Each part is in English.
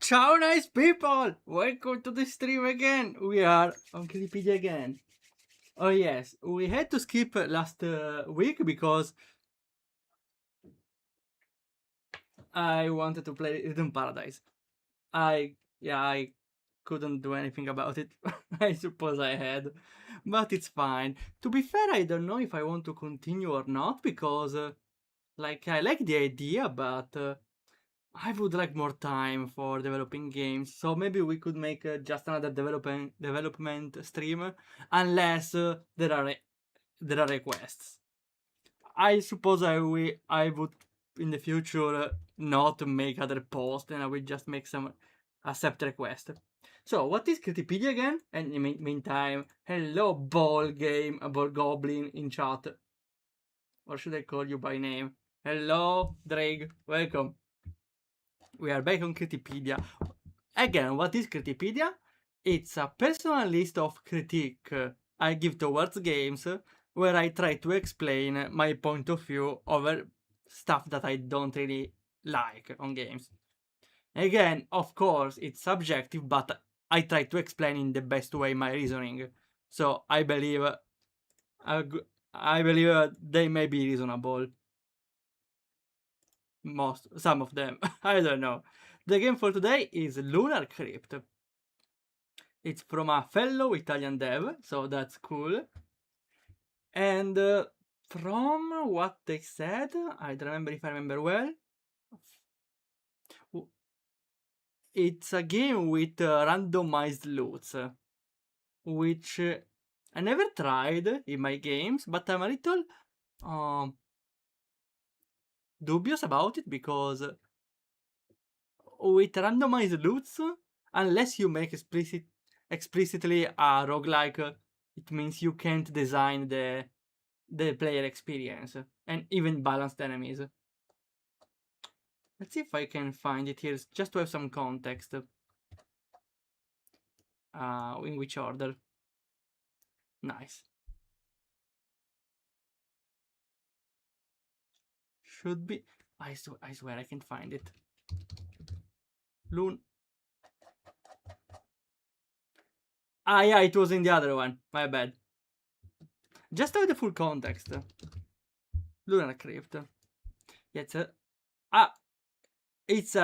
Ciao nice people! Welcome to the stream again! We are on Critipedia again. Oh yes, we had to skip last week because I wanted to play Rhythm Paradise. I couldn't do anything about it. I suppose I had. But it's fine. To be fair, I don't know if I want to continue or not because I like the idea, but I would like more time for developing games, so maybe we could make just another development stream, unless there are requests. I suppose I would in the future not make other posts, and I will just make some accept request. So what is Critipedia again? And in the meantime, hello ball goblin in chat, or should I call you by name? Hello Drake, welcome. We are back on Critipedia. Again, what is Critipedia? It's a personal list of critique I give towards games where I try to explain my point of view over stuff that I don't really like on games. Again, of course, it's subjective, but I try to explain in the best way my reasoning. So I believe they may be reasonable. Some of them. I don't know. The game for today is Lunar Crypt. It's from a fellow Italian dev, so that's cool. And from what they said, I don't remember if I remember well. It's a game with randomized loots, which I never tried in my games, but I'm a little dubious about it because with randomized loots, unless you make explicitly a roguelike, it means you can't design the player experience and even balanced enemies. Let's see if I can find it here just to have some context. In which order? Nice. Should be. I swear I can't find it. Yeah, it was in the other one. My bad. Just to have the full context. Lunar Crypt. It's a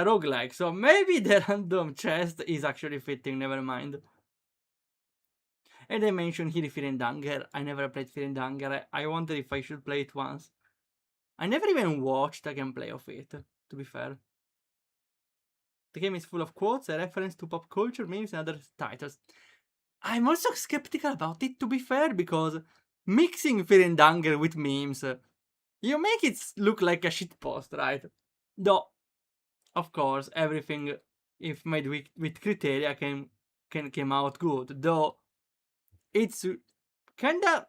roguelike, so maybe the random chest is actually fitting, never mind. And I mentioned here Firendanger. I never played Firendanger. I wonder if I should play it once. I never even watched a gameplay of it, to be fair. The game is full of quotes, a reference to pop culture, memes, and other titles. I'm also skeptical about it, to be fair, because mixing Firendanger with memes, you make it look like a shitpost, right? Though, of course, everything, if made with Criteria, came out good. Though, it's kinda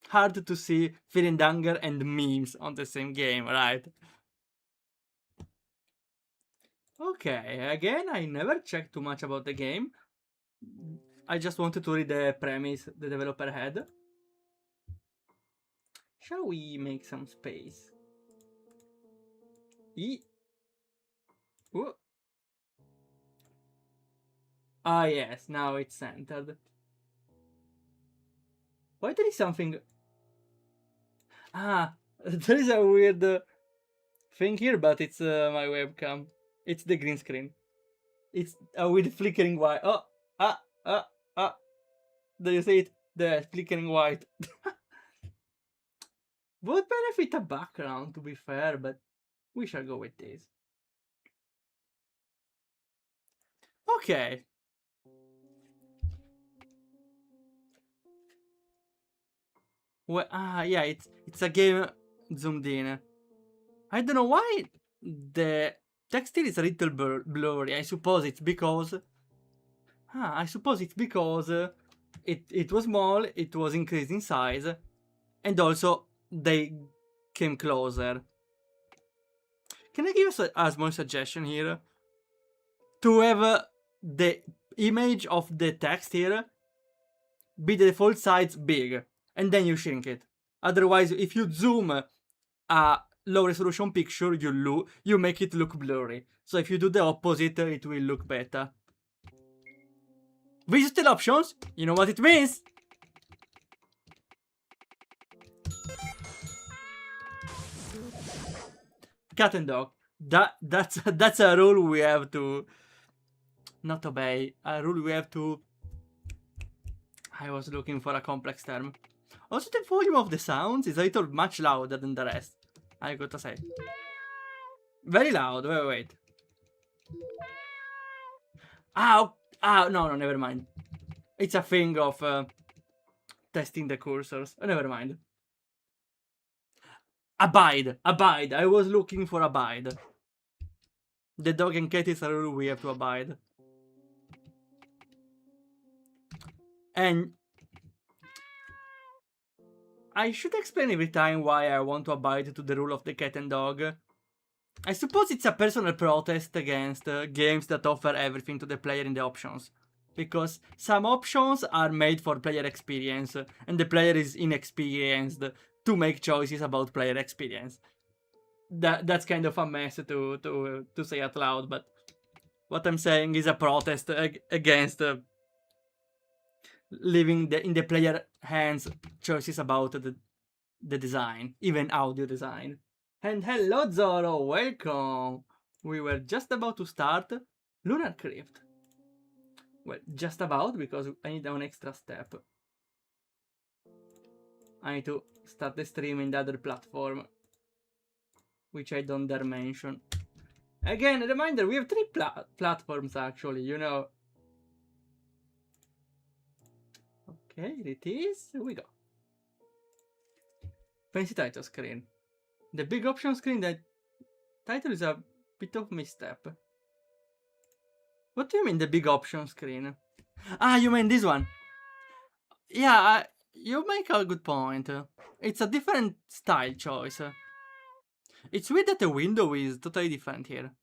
hard to see Firendanger and memes on the same game, right? Okay, again, I never checked too much about the game. I just wanted to read the premise the developer had. Shall we make some space? Ah, yes, now it's centered. Why there is something... there is a weird thing here, but it's my webcam. It's the green screen. It's with flickering white. Do you see it? The flickering white. Would benefit a background, to be fair, but we shall go with this. Okay. Well, yeah, it's a game zoomed in. I don't know why the text here is a little blurry. I suppose it's because it was small, it was increased in size, and also they came closer. Can I give us a small suggestion here? To have the image of the text here be the default size big, and then you shrink it. Otherwise, if you zoom a low resolution picture, you make it look blurry. So if you do the opposite, it will look better. Visited options, you know what it means? Cat and dog. That's a rule we have to not obey. A rule we have to. I was looking for a complex term. Also, the volume of the sounds is a little much louder than the rest. I gotta say. Very loud. Wait. No, never mind. It's a thing of testing the cursors. Never mind. Abide. I was looking for abide. The dog and cat is a rule we have to abide. And I should explain every time why I want to abide to the rule of the cat and dog. I suppose it's a personal protest against games that offer everything to the player in the options. Because some options are made for player experience, and the player is inexperienced to make choices about player experience. That's kind of a mess to say out loud, but what I'm saying is a protest against leaving in the player hands choices about the design, even audio design. And hello Zoro, welcome! We were just about to start Lunar Crypt. Well, just about, because I need an extra step. I need to start the stream in the other platform, which I don't dare mention. Again, a reminder, we have 3 platforms actually, you know. Okay, here it is. Here we go. Fancy title screen. The big option screen, that title is a bit of misstep. What do you mean the big option screen? Ah, you mean this one? Yeah, you make a good point. It's a different style choice. It's weird that the window is totally different here.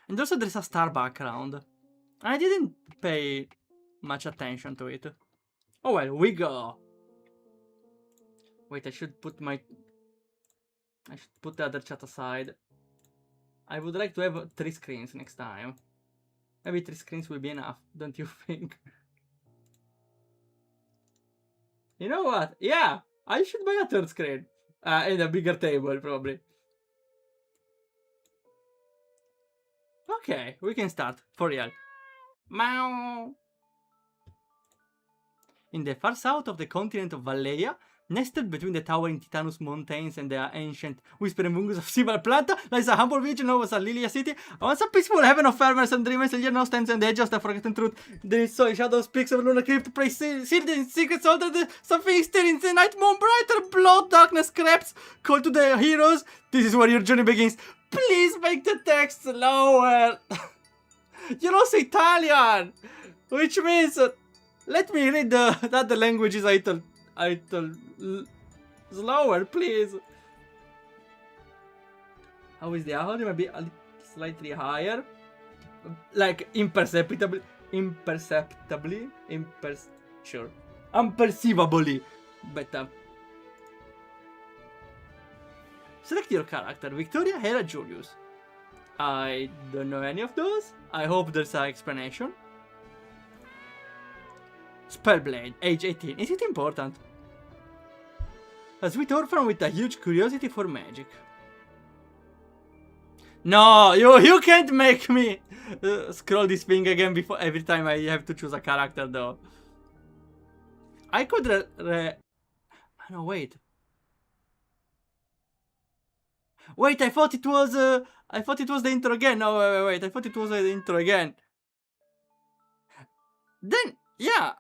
And also there's a star background. I didn't pay much attention to it. Oh well, we go. Wait, I should put the other chat aside. I would like to have 3 screens next time. Maybe 3 screens will be enough, don't you think? You know what? Yeah, I should buy a 3rd screen. And a bigger table, probably. Okay, we can start, for real. Meow! In the far south of the continent of Valleia, nested between the towering Titanus mountains and the ancient whispering mungus of Sival Plata, lies a humble village known as Lilia City. Once a peaceful heaven of farmers and dreamers, and yet now stands on the edge of the forgotten truth. The soil shadow speaks of Lunar Crypt, prays sealed in secrets altered, something still in the night, moon brighter, blood darkness creeps. Call to the heroes, this is where your journey begins. Please make the text slower. You know Italian, which means let me read the other languages a little slower, please. How is the audio? Maybe a little slightly higher, like imperceptibly, unperceivably better. Select your character, Victoria, Hera, Julius. I don't know any of those. I hope there's an explanation. Spellblade, age 18. Is it important? A sweet orphan with a huge curiosity for magic. No, you can't make me scroll this thing again before every time I have to choose a character, though. I could no, wait. Wait, I thought it was the intro again. No, wait. I thought it was the intro again. Then, yeah.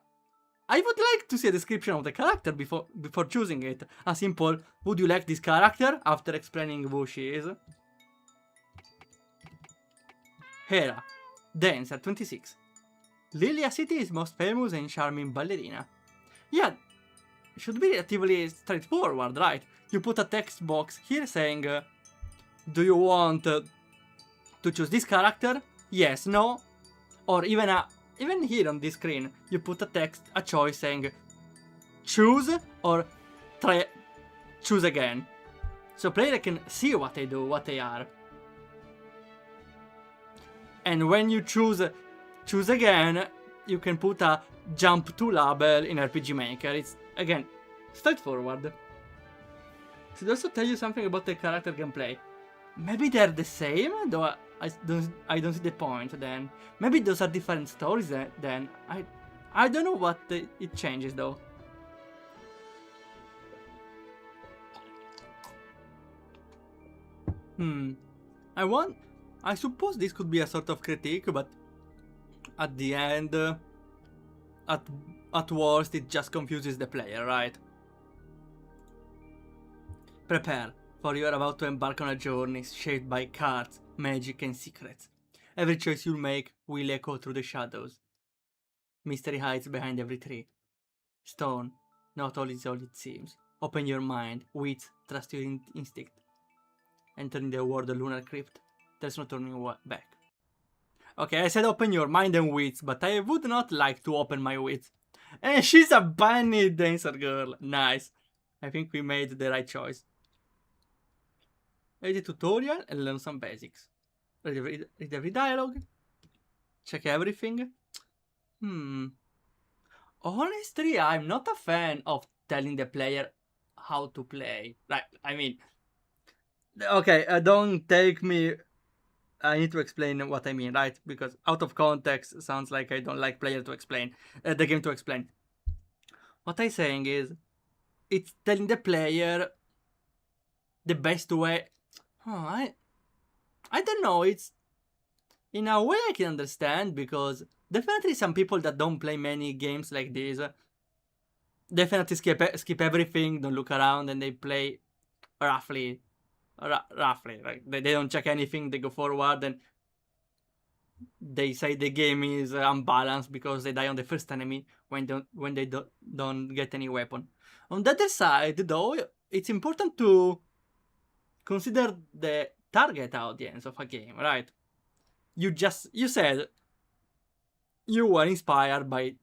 I would like to see a description of the character before choosing it. A simple, would you like this character? After explaining who she is. Hera. Dancer, 26. Lilia City is most famous and charming ballerina. Yeah, should be relatively straightforward, right? You put a text box here saying, do you want to choose this character? Yes, no? Or even here on this screen, you put a choice saying choose or choose again. So player can see what they do, what they are. And when you choose again, you can put a jump to label in RPG Maker. It's, again, straightforward. Should also tell you something about the character gameplay. Maybe they're the same, though I don't see the point then. Maybe those are different stories then. I don't know what it changes though. I suppose this could be a sort of critique, but at the end, at worst, it just confuses the player, right? Prepare, for you are about to embark on a journey shaped by cards, magic, and secrets. Every choice you make will echo through the shadows. Mystery hides behind every tree. Stone, not all is all it seems. Open your mind, wits, trust your instinct. Entering the world of Lunar Crypt, there's no turning back. Okay, I said open your mind and wits, but I would not like to open my wits. And she's a bunny dancer girl. Nice. I think we made the right choice. Read the tutorial and learn some basics. Read every dialogue. Check everything. Honestly, I'm not a fan of telling the player how to play. Right, I mean... Okay, don't take me... I need to explain what I mean, right? Because out of context sounds like I don't like player to explain. The game to explain. What I'm saying is... It's telling the player... the best way... I don't know, it's... In a way I can understand, because... Definitely some people that don't play many games like this... Definitely skip everything, don't look around, and they play... roughly. Like, they don't check anything, they go forward, and... They say the game is unbalanced because they die on the first enemy when they don't get any weapon. On the other side, though, it's important to... consider the target audience of a game, right? You said you were inspired by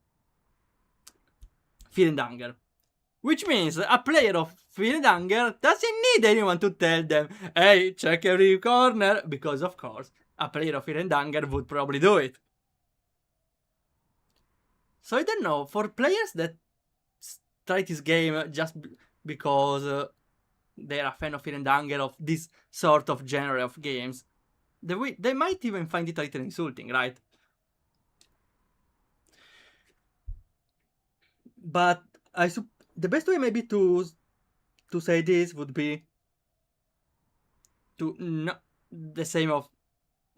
Fear and Hunger, which means a player of Fear and Hunger doesn't need anyone to tell them, hey, check every corner, because of course a player of Fear and Hunger would probably do it. So I don't know, for players that try this game just because they're a fan of Fear and Hunger, of this sort of genre of games, they might even find it a little insulting, right? But the best way maybe to say this would be to the same of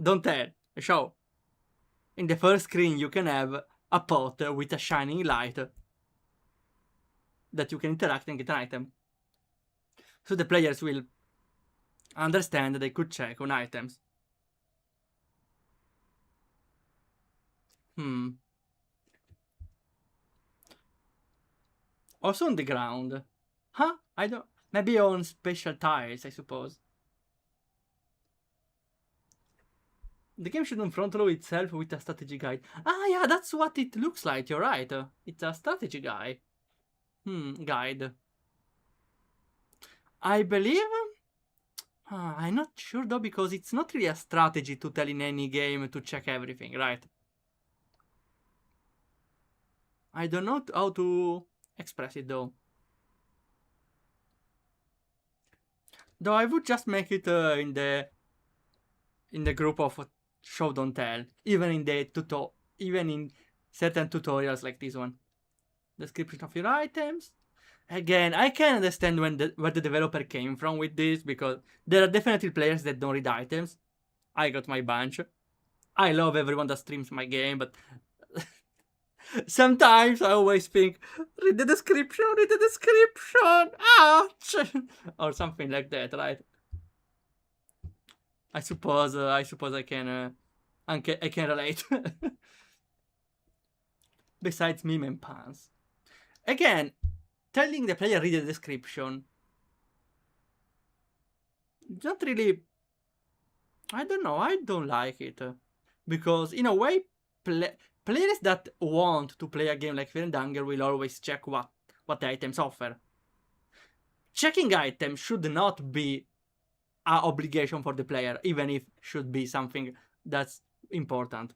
don't tell, show. In the first screen you can have a pot with a shining light that you can interact and get an item. So the players will understand that they could check on items. Also on the ground. Huh? I don't... Maybe on special tiles, I suppose. The game shouldn't front load itself with a strategy guide. Ah, yeah, that's what it looks like, you're right. It's a strategy guide. Guide. I believe... I'm not sure though, because it's not really a strategy to tell in any game to check everything, right? I don't know how to express it though. Though I would just make it in the group of show don't tell, even in certain tutorials like this one. Description of your items. Again, I can understand where the developer came from with this, because there are definitely players that don't read items. I got my bunch. I love everyone that streams my game, but sometimes I always think, read the description, ouch! Or something like that, right? I suppose I can relate. Besides meme and puns. Again, telling the player read the description, not really... I don't know, I don't like it. Because, in a way, players that want to play a game like Fear and Hunger will always check what the items offer. checking items should not be an obligation for the player, even if should be something that's important.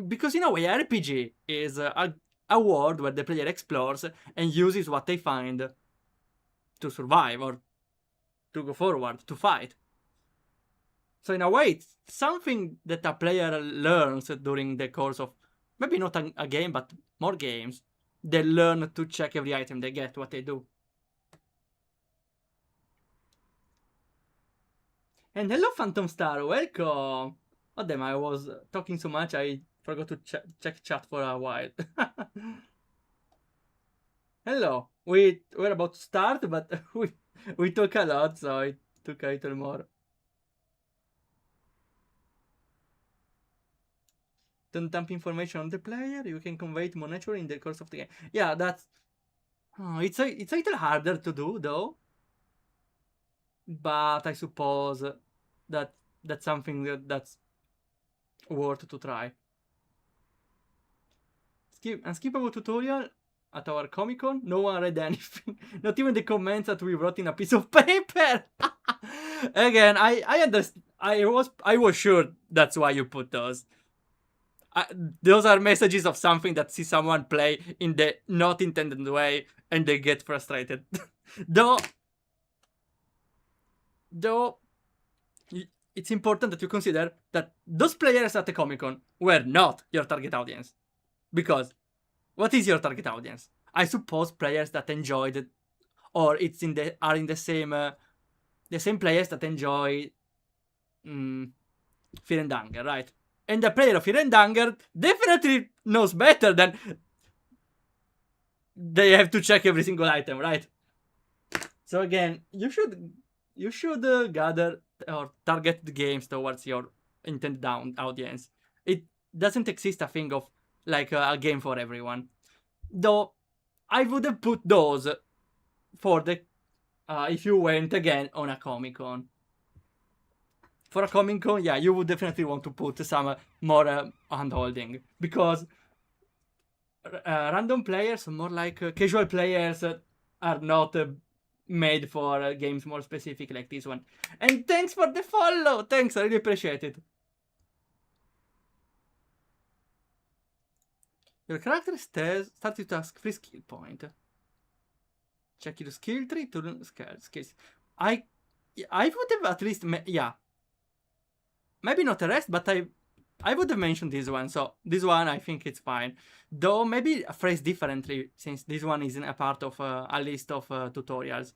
Because in a way, RPG is a world where the player explores and uses what they find to survive or to go forward, to fight. So in a way, it's something that a player learns during the course of, maybe not a game, but more games. They learn to check every item they get, what they do. And hello, Phantom Star, welcome! Oh damn, I was talking so much, I forgot to check chat for a while. Hello, we're about to start, but we talk a lot, so it took a little more. Don't dump information on the player, you can convey it more naturally in the course of the game. Yeah, that's... Oh, it's a little harder to do, though. But I suppose that's something that's worth to try. Unskippable tutorial at our Comic-Con. No one read anything. Not even the comments that we wrote in a piece of paper. Again, I understand. I was sure that's why you put those. Those are messages of something that see someone play in the not intended way and they get frustrated. Though it's important that you consider that those players at the Comic-Con were not your target audience. Because what is your target audience? I suppose players that enjoyed it, or are in the same players that enjoy Fear and Hunger, right? And the player of Fear and Hunger definitely knows better than they have to check every single item, right? So again, you should gather or target the games towards your intended audience. It doesn't exist a thing of like a game for everyone. Though I would have put those for the if you went again on a Comic-Con. For a Comic-Con, yeah, you would definitely want to put some more hand-holding. Because random players, more like casual players, are not made for games more specific like this one. And thanks for the follow! Thanks, I really appreciate it. Your character starts to ask free skill point. Check your skill tree to learn skills. I would have at least, yeah. Maybe not the rest, but I would have mentioned this one. So this one, I think it's fine. Though maybe phrased differently, since this one isn't a part of a list of tutorials.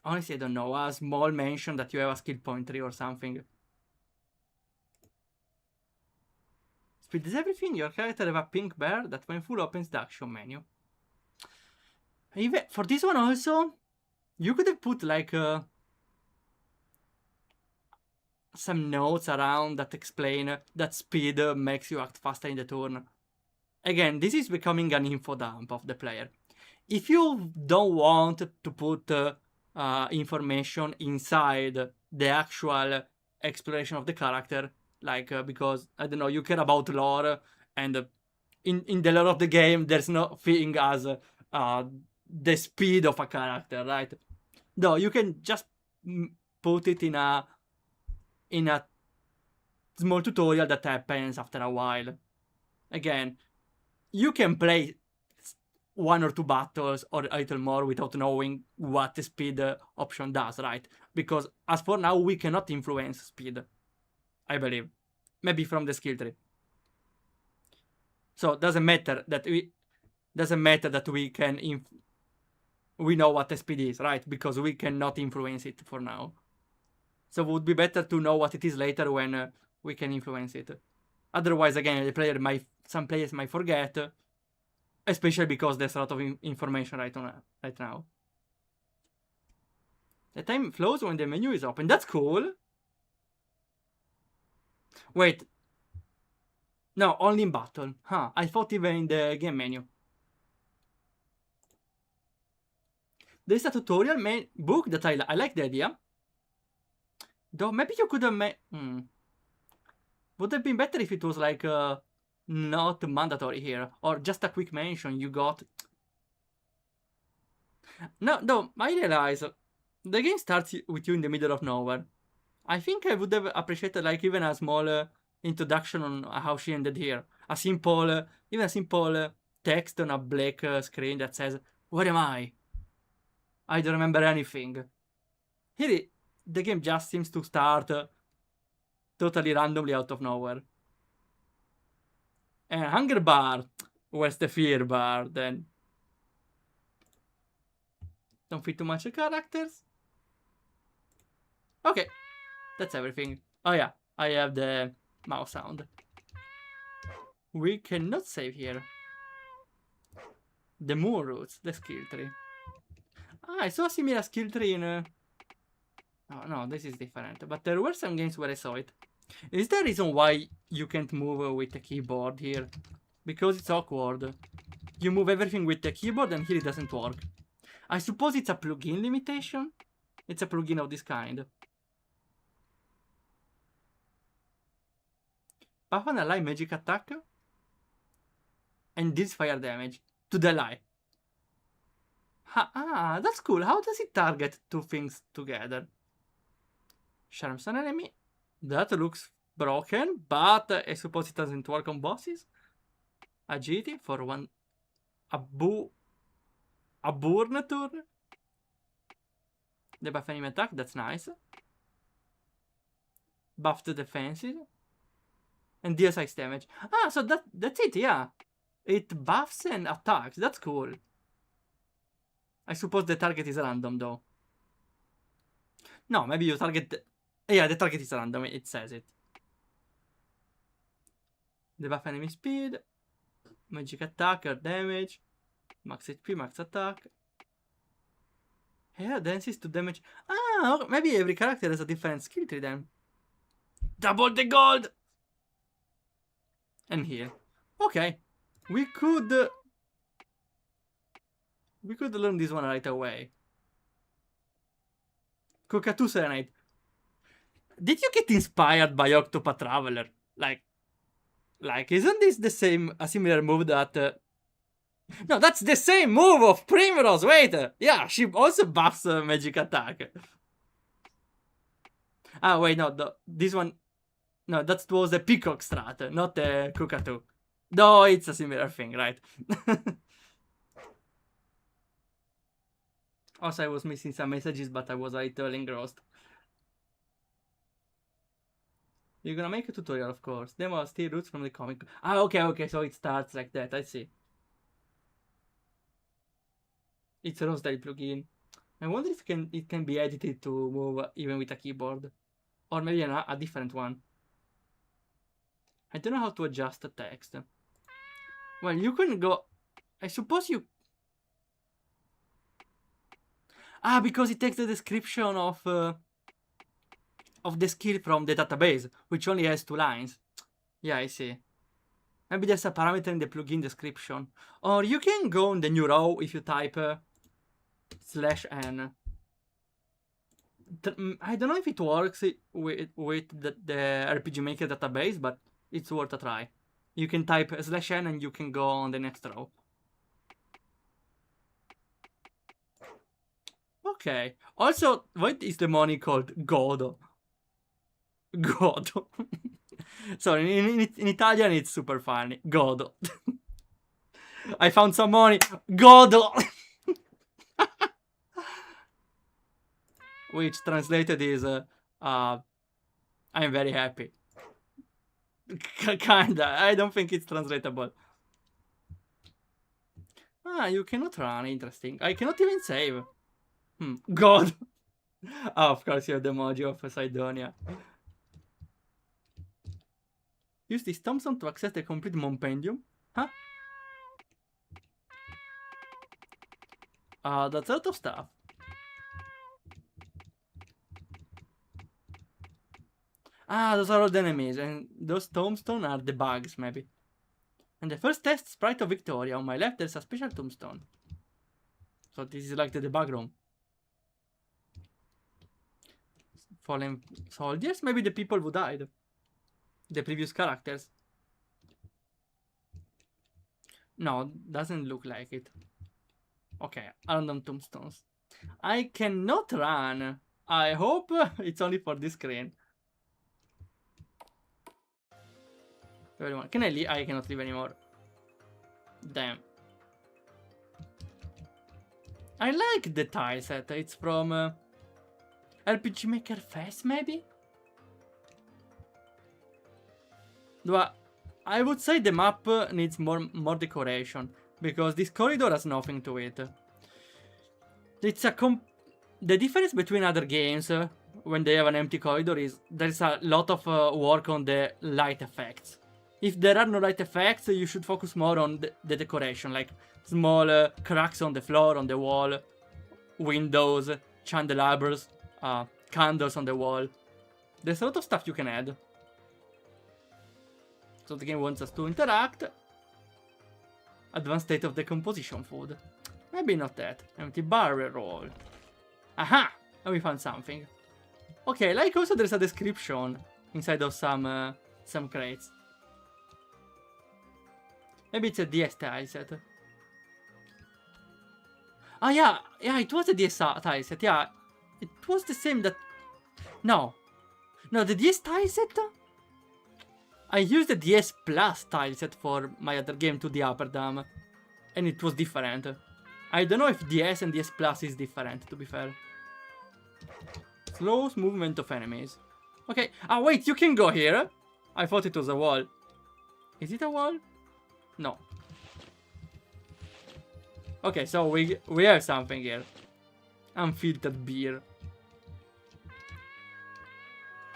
Honestly, I don't know. A small mention that you have a skill point tree or something. Speed is everything. Your character have a pink bear that when full opens the action menu. Even for this one also, you could have put like some notes around that explain that speed makes you act faster in the turn. Again, this is becoming an info dump of the player. If you don't want to put information inside the actual exploration of the character, like because, I don't know, you care about lore, and in the lore of the game, there's no thing as the speed of a character, right? No, you can just put it in a small tutorial that happens after a while. Again, you can play 1 or 2 battles or a little more without knowing what the speed option does, right? Because as for now, we cannot influence speed, I believe. Maybe from the skill tree. So it doesn't matter that we can we know what the speed is, right? Because we cannot influence it for now. So it would be better to know what it is later when we can influence it. Otherwise, again, some players might forget, especially because there's a lot of information right now. The time flows when the menu is open. That's cool. Wait. No, only in battle. Huh, I thought even in the game menu. There's a tutorial book that I like the idea. Though maybe you could have made... Would have been better if it was like not mandatory here. Or just a quick mention. You got No, I realize the game starts with you in the middle of nowhere. I think I would have appreciated like even a small introduction on how she ended here. A simple, even a simple text on a black screen that says, "Where am I? I don't remember anything." Here, the game just seems to start totally randomly out of nowhere. And hunger bar, where's the fear bar then? Don't fit too much characters. Okay, that's everything. Oh yeah, I have the mouse sound. We cannot save here. The moon roots, the skill tree. Ah, I saw a similar skill tree in... Oh, no, this is different. But there were some games where I saw it. Is there a reason why you can't move with the keyboard here? Because it's awkward. You move everything with the keyboard and here it doesn't work. I suppose it's a plugin limitation? It's a plugin of this kind. Buff an ally magic attack and deals fire damage to the ally. That's cool. How does it target two things together? Charms an enemy. That looks broken, but I suppose it doesn't work on bosses. Agility for one. A burn turn. The buff enemy attack, that's nice. Buff to defenses. And deals ice damage. Ah, so that's it, yeah. It buffs and attacks, that's cool. I suppose the target is random though. No, maybe you target... Yeah, the target is random, it says it. The buff enemy speed. Magic attack or damage. Max HP, max attack. Hair dances to damage. Ah, maybe every character has a different skill tree then. Double the gold! And here. Okay. We could learn this one right away. Cockatoo Serenade. Did you get inspired by Octopath Traveler? Like, isn't this a similar move that... No, that's the same move of Primrose, wait! Yeah, she also buffs magic attack. Ah, wait, no, this one... No, that was the Peacock strat, not the Cockatoo. No, it's a similar thing, right? Also, I was missing some messages, but I was a little engrossed. You're gonna make a tutorial, of course. Demo are still roots from the comic. Ah, okay, so it starts like that, I see. It's a Rosedale plugin. I wonder if it can be edited to move even with a keyboard. Or maybe a different one. I don't know how to adjust the text. Well, you can go... I suppose you... Ah, because it takes the description of the skill from the database, which only has 2 lines. Yeah, I see. Maybe there's a parameter in the plugin description. Or you can go on the new row if you type /n. I don't know if it works with the RPG Maker database, but it's worth a try. You can type /n and you can go on the next row. Okay. Also, what is the money called? Godo. Godo. Sorry, in Italian it's super funny. Godo. I found some money. Godo. Which translated is I'm very happy. Kinda. I don't think it's translatable. Ah, you cannot run. Interesting. I cannot even save. God. Oh, of course you have the emoji of Sidonia. Use this Thompson to access the complete Mompendium. Huh? That's a lot of stuff. Ah, those are all the enemies, and those tombstones are the bugs, maybe. And the first test, Sprite of Victoria. On my left, there's a special tombstone. So this is like the debug room. Fallen soldiers? Maybe the people who died. The previous characters. No, doesn't look like it. Okay, random tombstones. I cannot run. I hope it's only for this screen. Can I leave? I cannot leave anymore. Damn. I like the tile set. It's from RPG Maker Fest, maybe? But I would say the map needs more decoration, because this corridor has nothing to it. It's the difference between other games when they have an empty corridor is there's a lot of work on the light effects. If there are no light effects, you should focus more on the decoration, like small cracks on the floor, on the wall, windows, candelabras, candles on the wall. There's a lot of stuff you can add. So the game wants us to interact. Advanced state of decomposition food. Maybe not that. Empty barrel roll. Aha! And we found something. Okay, like also there's a description inside of some crates. Maybe it's a DS tile set. Ah, yeah, it was a DS tile set, yeah. It was the same that... No, the DS tile set? I used the DS Plus tile set for my other game, to the Upper Dam. And it was different. I don't know if DS and DS Plus is different, to be fair. Slow movement of enemies. Okay, wait, you can go here. I thought it was a wall. Is it a wall? No. Okay, so we have something here. Unfiltered beer.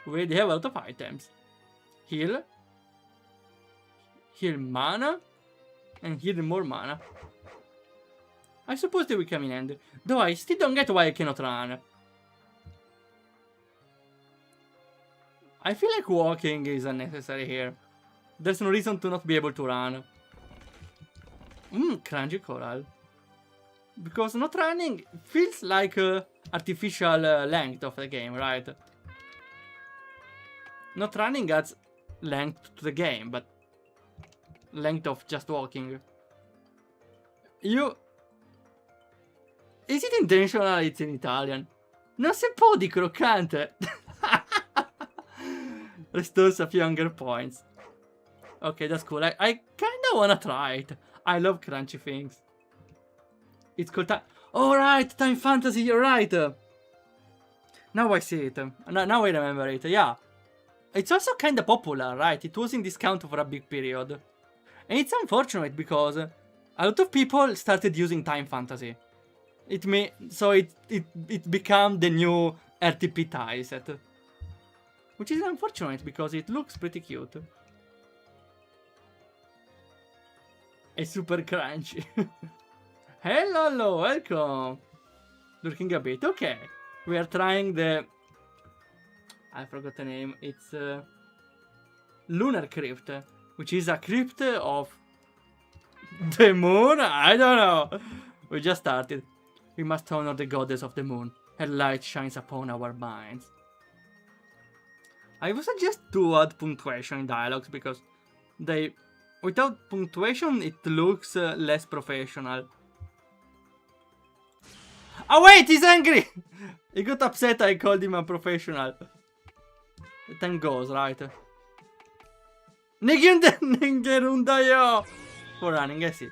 We have a lot of items. Heal. Heal mana. And heal more mana. I suppose they will come in handy. Though I still don't get why I cannot run. I feel like walking is unnecessary here. There's no reason to not be able to run. Crunchy coral. Because not running feels like artificial length of the game, right? Not running adds length to the game, but length of just walking. Is it intentional? It's in Italian. Non si può di croccante. Restores a few hunger points. Okay, that's cool. I kinda wanna try it. I love crunchy things. It's called time. Oh, right, Time Fantasy, you're right. Now I see it. Now I remember it, yeah. It's also kinda popular, right? It was in discount for a big period. And it's unfortunate because a lot of people started using Time Fantasy. So it became the new RTP tile set. Which is unfortunate because it looks pretty cute. It's super crunchy. Hello, welcome. Lurking a bit, okay. We are trying the... I forgot the name. It's Lunar Crypt, which is a crypt of the moon? I don't know. We just started. We must honor the goddess of the moon. Her light shines upon our minds. I would suggest to add punctuation in dialogues because without punctuation it looks less professional. Oh wait, he's angry! He got upset I called him unprofessional. The time goes, right? Ningerundayo! For running, I see.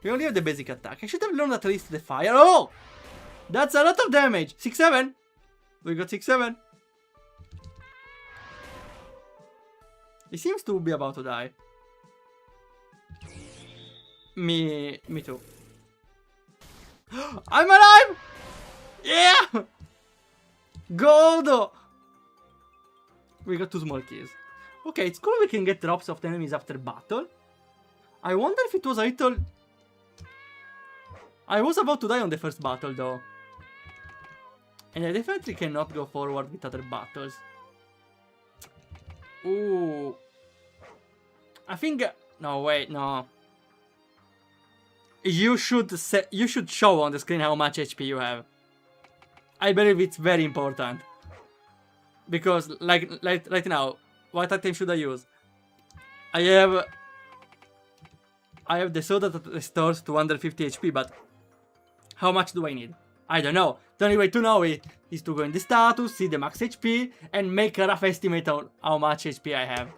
We only have the basic attack. I should have learned at least the fire. Oh! That's a lot of damage! 6-7! We got 6-7. He seems to be about to die. Me too. I'm alive! Yeah! Gold! We got 2 small keys. Okay, it's cool we can get drops of the enemies after battle. I wonder if it was a little... I was about to die on the first battle though. And I definitely cannot go forward with other battles. Ooh. I think... No, wait, no. You should show on the screen how much HP you have. I believe it's very important. Because, like right now, what item should I use? I have the soda that restores 250 HP, but How much do I need? I don't know. The only way to know it is to go in the status, see the max HP, and make a rough estimate on how much HP I have.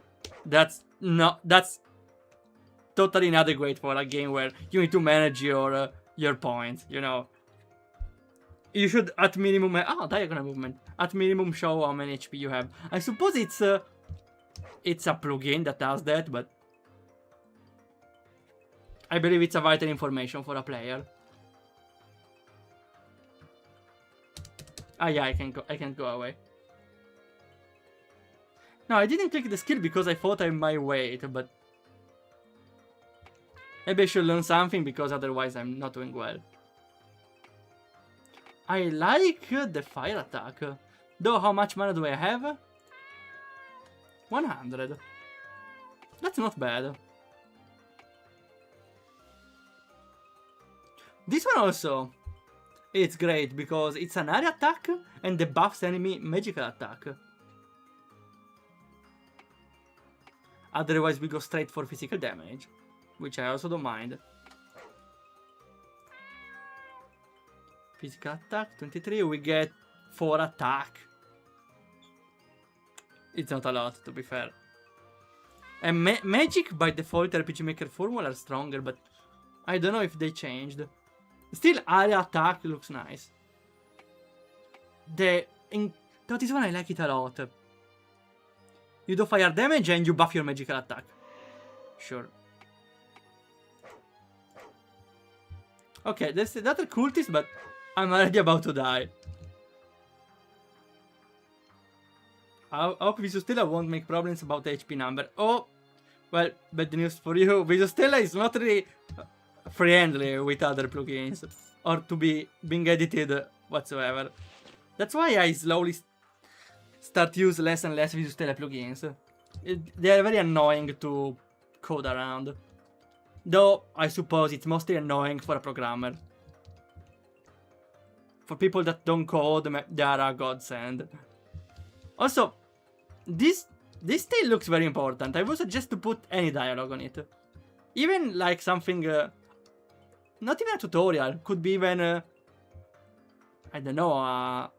That's totally inadequate for a game where you need to manage your points, you know. You should at minimum diagonal movement. At minimum show how many HP you have. I suppose it's a plugin that does that, but I believe it's a vital information for a player. Ah yeah, I can't go away. No, I didn't click the skill because I thought I might wait, but maybe I should learn something because otherwise I'm not doing well. I like the fire attack. Though, how much mana do I have? 100. That's not bad. This one also, it's great because it's an area attack and debuffs enemy magical attack. Otherwise we go straight for physical damage, which I also don't mind. Physical attack, 23, we get 4 attack. It's not a lot, to be fair. And magic by default RPG Maker formula are stronger, but I don't know if they changed. Still, area attack looks nice. This one I like it a lot. You do fire damage and you buff your magical attack. Sure. Okay, there's the other cultist, but I'm already about to die. I hope Visustella won't make problems about the HP number. Oh, well, bad news for you. Visustella is not really friendly with other plugins or to being edited whatsoever. That's why I slowly start to use less and less Visustella plugins. They are very annoying to code around. Though, I suppose it's mostly annoying for a programmer. For people that don't code, they are a godsend. Also, this tail looks very important. I would suggest to put any dialogue on it. Even like something, not even a tutorial, could be even, I don't know,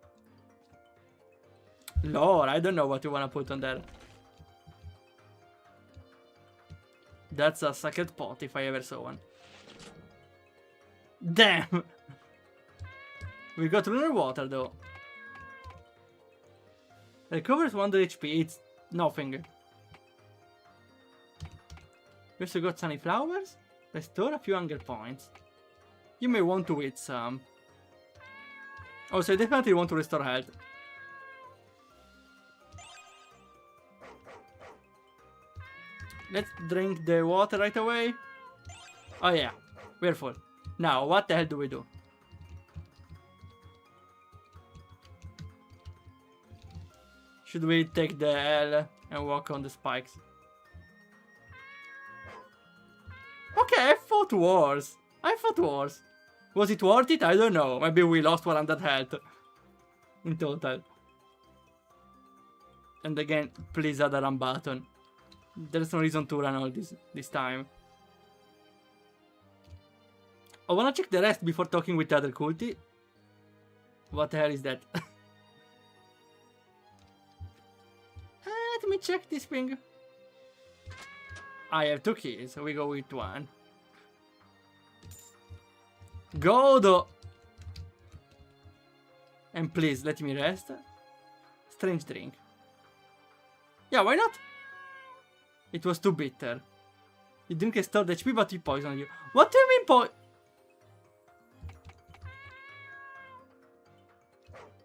lore, I don't know what you want to put on there. That's a sacred pot if I ever saw one. Damn! We got lunar water though. Recovers 100 HP, it's nothing. We also got sunny flowers. Restore a few hunger points. You may want to eat some. Also, I definitely want to restore health. Let's drink the water right away. Oh yeah, we're full. Now, what the hell do we do? Should we take the L and walk on the spikes? Okay, I fought wars. Was it worth it? I don't know. Maybe we lost 100 health in total. And again, please add a run button. There's no reason to run all this time. I wanna check the rest before talking with the other culti. What the hell is that? Let me check this thing. I have 2 keys, so we go with 1. Godo! And please, let me rest. Strange drink. Yeah, why not? It was too bitter. You drink a stored HP, but he poisoned you. What do you mean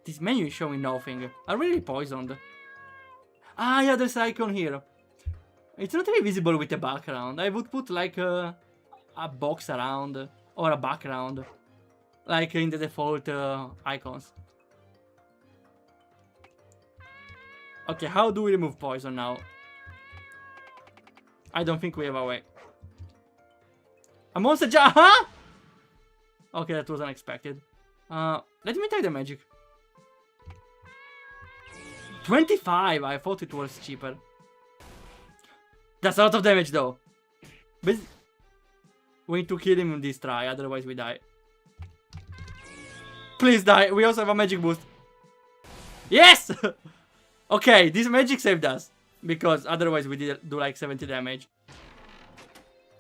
This menu is showing nothing. I'm really poisoned. Ah, yeah, there's an icon here. It's not really visible with the background. I would put like a box around or a background, like in the default icons. Okay, how do we remove poison now? I don't think we have a way. A monster jar, huh? Okay, that was unexpected. Let me try the magic. 25, I thought it was cheaper. That's a lot of damage though. But we need to kill him in this try, otherwise we die. Please die. We also have a magic boost. Yes! Okay, this magic saved us. Because otherwise we did do like 70 damage.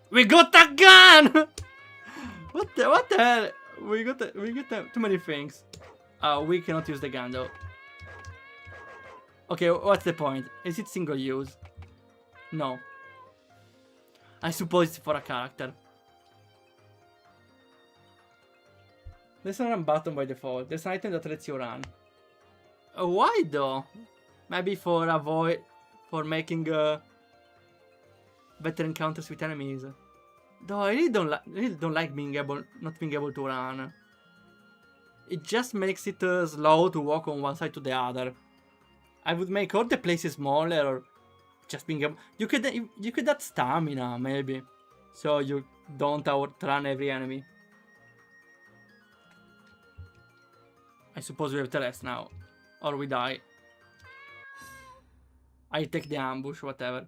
We got a gun! What the hell? We got too many things. We cannot use the gun though. Okay, what's the point? Is it single use? No. I suppose it's for a character. There's a run button by default. There's an item that lets you run. Why though? Maybe for making better encounters with enemies. Though I really don't like not being able to run. It just makes it slow to walk on one side to the other. I would make all the places smaller, or just being able. You could add stamina maybe, so you don't outrun every enemy. I suppose we have to rest now, or we die. I take the ambush, whatever.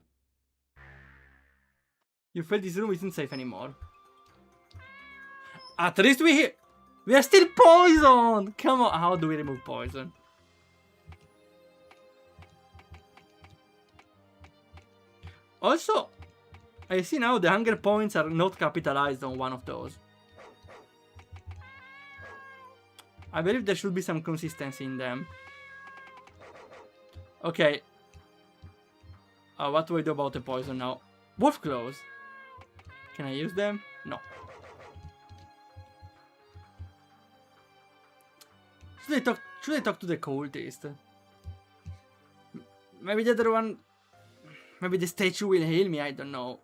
You feel this room isn't safe anymore. At least we are still poisoned! Come on, how do we remove poison? Also, I see now the hunger points are not capitalized on one of those. I believe there should be some consistency in them. Okay. What do I do about the poison now? Wolf claws. Can I use them? No. Should I talk to the cultist? Maybe the other one. Maybe the statue will heal me, I don't know.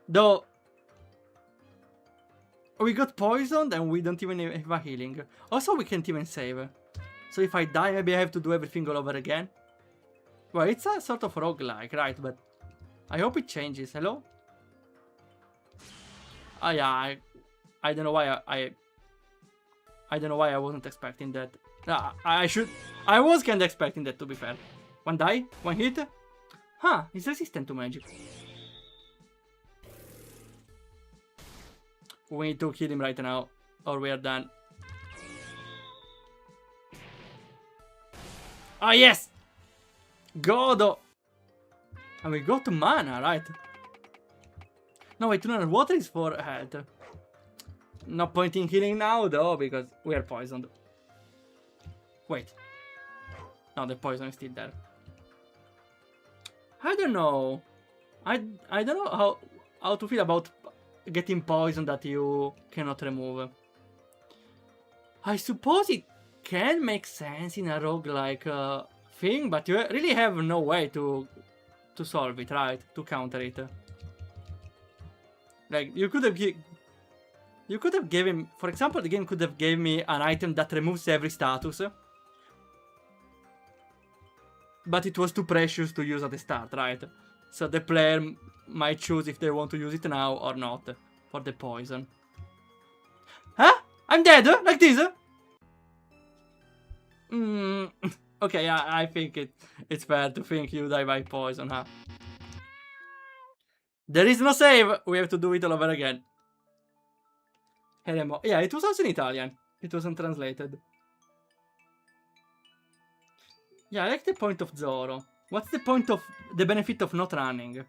Though we got poisoned and we don't even have a healing. Also, we can't even save. So if I die, maybe I have to do everything all over again. Well, it's a sort of roguelike, right? But I hope it changes. Hello? Oh yeah, I don't know why I don't know why I wasn't expecting that. I was kinda expecting that, to be fair. One die? One hit? Huh, he's resistant to magic. We need to kill him right now, or we are done. Ah, yes! Godo! And we got mana, right? No, wait, Lunar, water is for health. No point in healing now, though, because we are poisoned. Wait. No, the poison is still there. I don't know. I don't know how to feel about getting poison that you cannot remove. I suppose it can make sense in a roguelike thing, but you really have no way to solve it, right? To counter it. Like, you could have given, for example, the game could have given me an item that removes every status. But it was too precious to use at the start, right? So the player might choose if they want to use it now or not for the poison. Huh? I'm dead? Like this? Okay, yeah, I think it's fair to think you die by poison, huh? There is no save! We have to do it all over again. Yeah, it was also in Italian. It wasn't translated. Yeah, I like the point of Zoro. What's the point of the benefit of not running?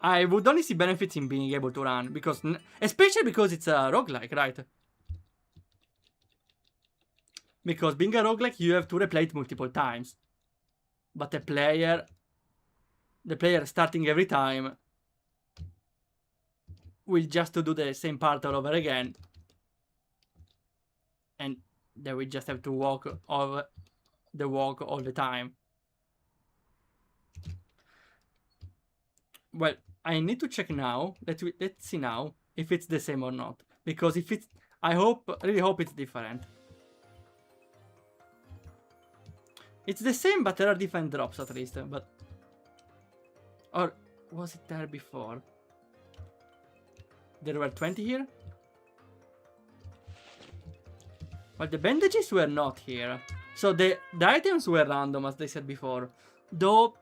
I would only see benefits in being able to run, because especially because it's a roguelike, right? Because being a roguelike, you have to replay it multiple times. But the player starting every time will just do the same part all over again. And they will just have to walk all the time. Well, I need to check now. Let's see now if it's the same or not. Because if it's, I really hope it's different. It's the same, but there are different drops at least. But, or was it there before? There were 20 here? Well, the bandages were not here. So the items were random, as they said before. Though...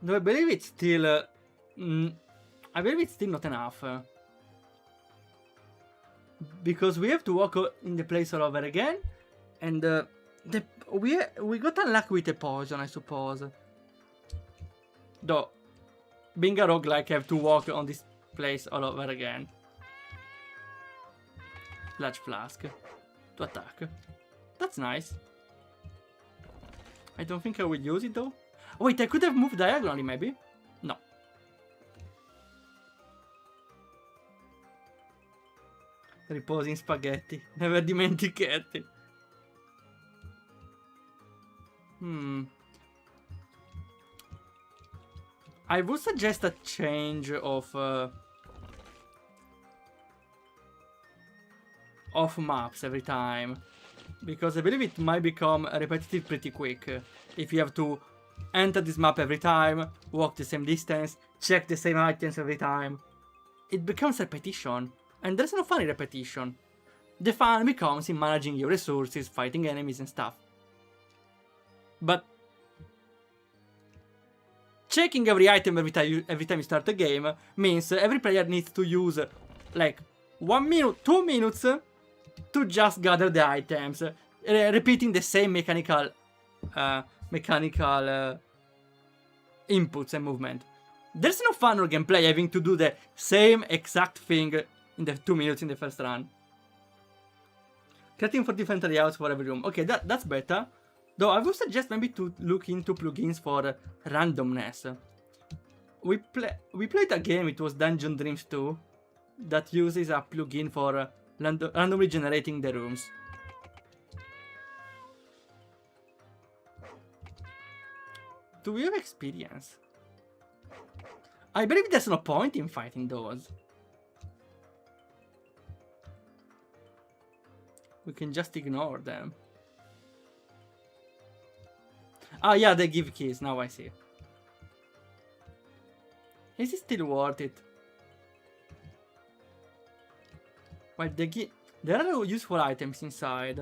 No, I believe it's still... I believe it's still not enough. Because we have to walk in the place all over again. And we got unlucky with the poison, I suppose. Though, being a roguelike, I have to walk on this place all over again. Large flask. To attack. That's nice. I don't think I will use it though. Oh, wait, I could have moved diagonally maybe? No. Riposi in spaghetti. Never dimentichetti. I would suggest a change of maps every time. Because I believe it might become repetitive pretty quick. If you have to enter this map every time, walk the same distance, check the same items every time. It becomes repetition. And there's no fun in repetition. The fun becomes in managing your resources, fighting enemies and stuff. But checking every item every time you start a game means every player needs to use like 1 minute, 2 minutes to just gather the items, repeating the same mechanical inputs and movement. There's no fun or gameplay having to do the same exact thing in the 2 minutes in the first run. Creating for different layouts for every room. Okay, that's better. Though I would suggest maybe to look into plugins for randomness. We played a game, it was Dungeon Dreams 2, that uses a plugin for randomly generating the rooms. Do we have experience? I believe there's no point in fighting those. We can just ignore them. Ah, yeah, they give keys. Now I see. Is it still worth it? Well, there are useful items inside.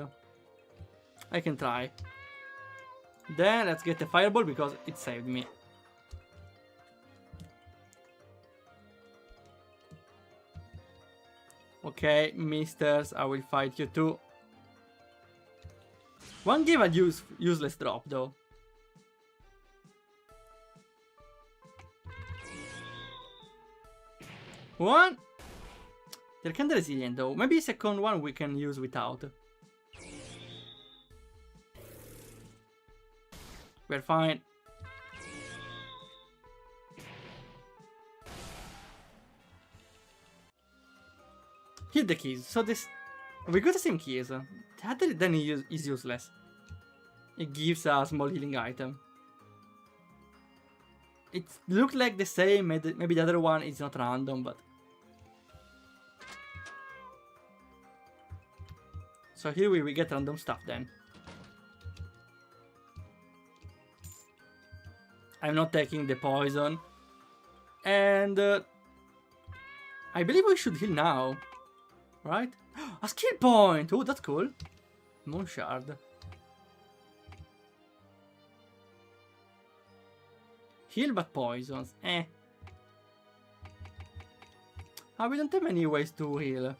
I can try. Then let's get the fireball because it saved me. Okay, misters, I will fight you too. One gave a useless drop though. One. They're kinda resilient though. Maybe second one we can use without. We're fine. Hit the keys. So this... we got the same keys. The other then is useless. It gives a small healing item. It looked like the same. Maybe the other one is not random, but... so here we get random stuff then. I'm not taking the poison. And... I believe we should heal now. Right? A skill point! Oh, that's cool. Moon shard. Heal but poisons. Eh. Ah, we don't have many ways to heal.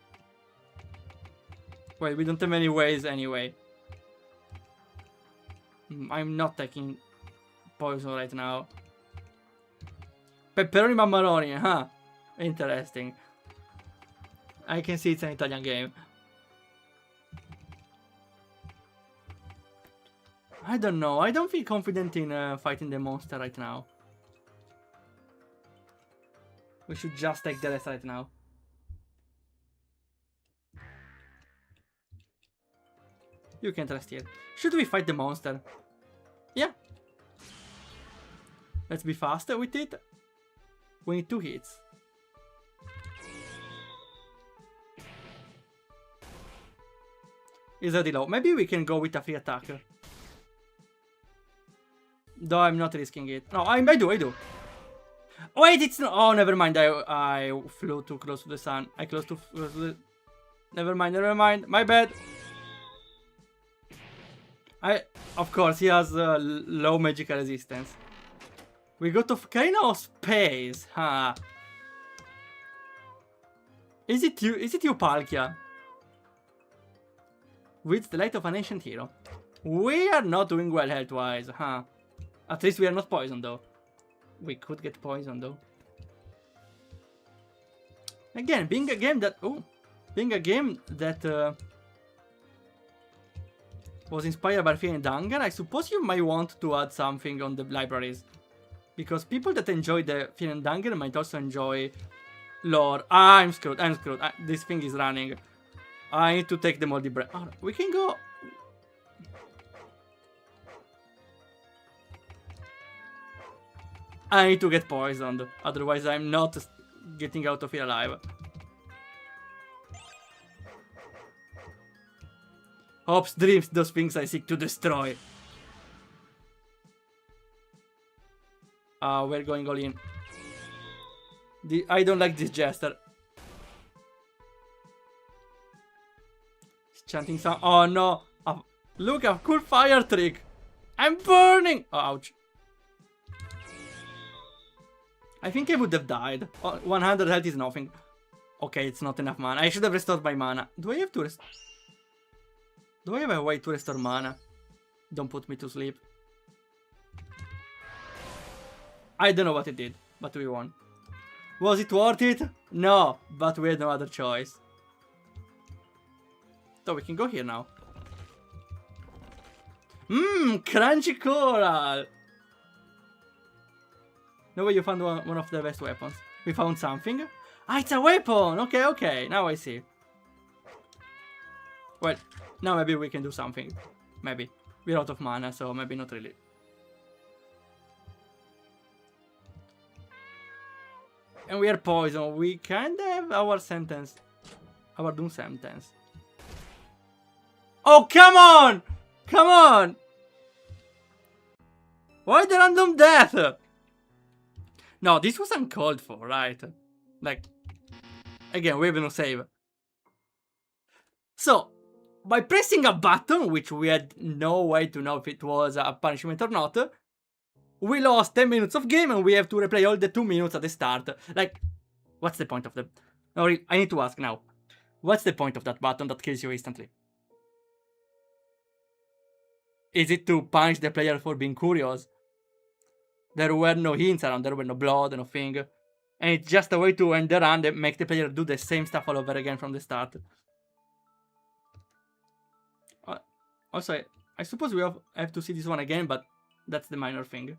Well, we don't have many ways anyway. I'm not taking poison right now. Pepperoni Mammaroni, huh? Interesting. I can see it's an Italian game. I don't know. I don't feel confident in fighting the monster right now. We should just take the rest right now. You can't rest here. Should we fight the monster? Yeah. Let's be faster with it. We need 2 hits. Is already low. Maybe we can go with a free attack. Though I'm not risking it. No, I do. Wait, it's not. Oh, never mind. I flew too close to the sun. I close to the... Never mind. My bad. Of course, he has low magical resistance. We got Ocarina of Space, huh? Is it you, Palkia? With the light of an ancient hero. We are not doing well health-wise, huh? At least we are not poisoned, though. We could get poisoned, though. Again, being a game that... Oh! Being a game that... was inspired by Fear and Hunger, I suppose you might want to add something on the libraries. Because people that enjoy the Fear and Hunger might also enjoy lore. Ah, I'm screwed, this thing is running. I need to take the moldy breath. Oh, we can go... I need to get poisoned, otherwise I'm not getting out of here alive. Hopes, dreams, those things I seek to destroy. We're going all in. I don't like this jester. He's chanting some... Oh no! Look, a cool fire trick! I'm burning! Oh, ouch. I think I would have died. 100 health is nothing. Okay, it's not enough mana. I should have restored my mana. Do I have to restore? Do I have a way to restore mana? Don't put me to sleep. I don't know what it did, but we won. Was it worth it? No, but we had no other choice. So we can go here now. Crunchy coral! No way you found one of the best weapons. We found something. Ah, it's a weapon! Okay, okay, now I see. Well, now maybe we can do something. Maybe. We're out of mana, so maybe not really. And we are poisoned. We kinda have our sentence. Our doom sentence. Oh, come on! Come on! Why the random death? No, this was uncalled for, right? Like, again, we have no save. So, by pressing a button, which we had no way to know if it was a punishment or not, we lost 10 minutes of game and we have to replay all the 2 minutes at the start. Like, what's the point of the... No, I need to ask now. What's the point of that button that kills you instantly? Is it to punish the player for being curious? There were no hints around, there were no blood, nothing. And it's just a way to end the run and make the player do the same stuff all over again from the start. Also, I suppose we have to see this one again, but that's the minor thing.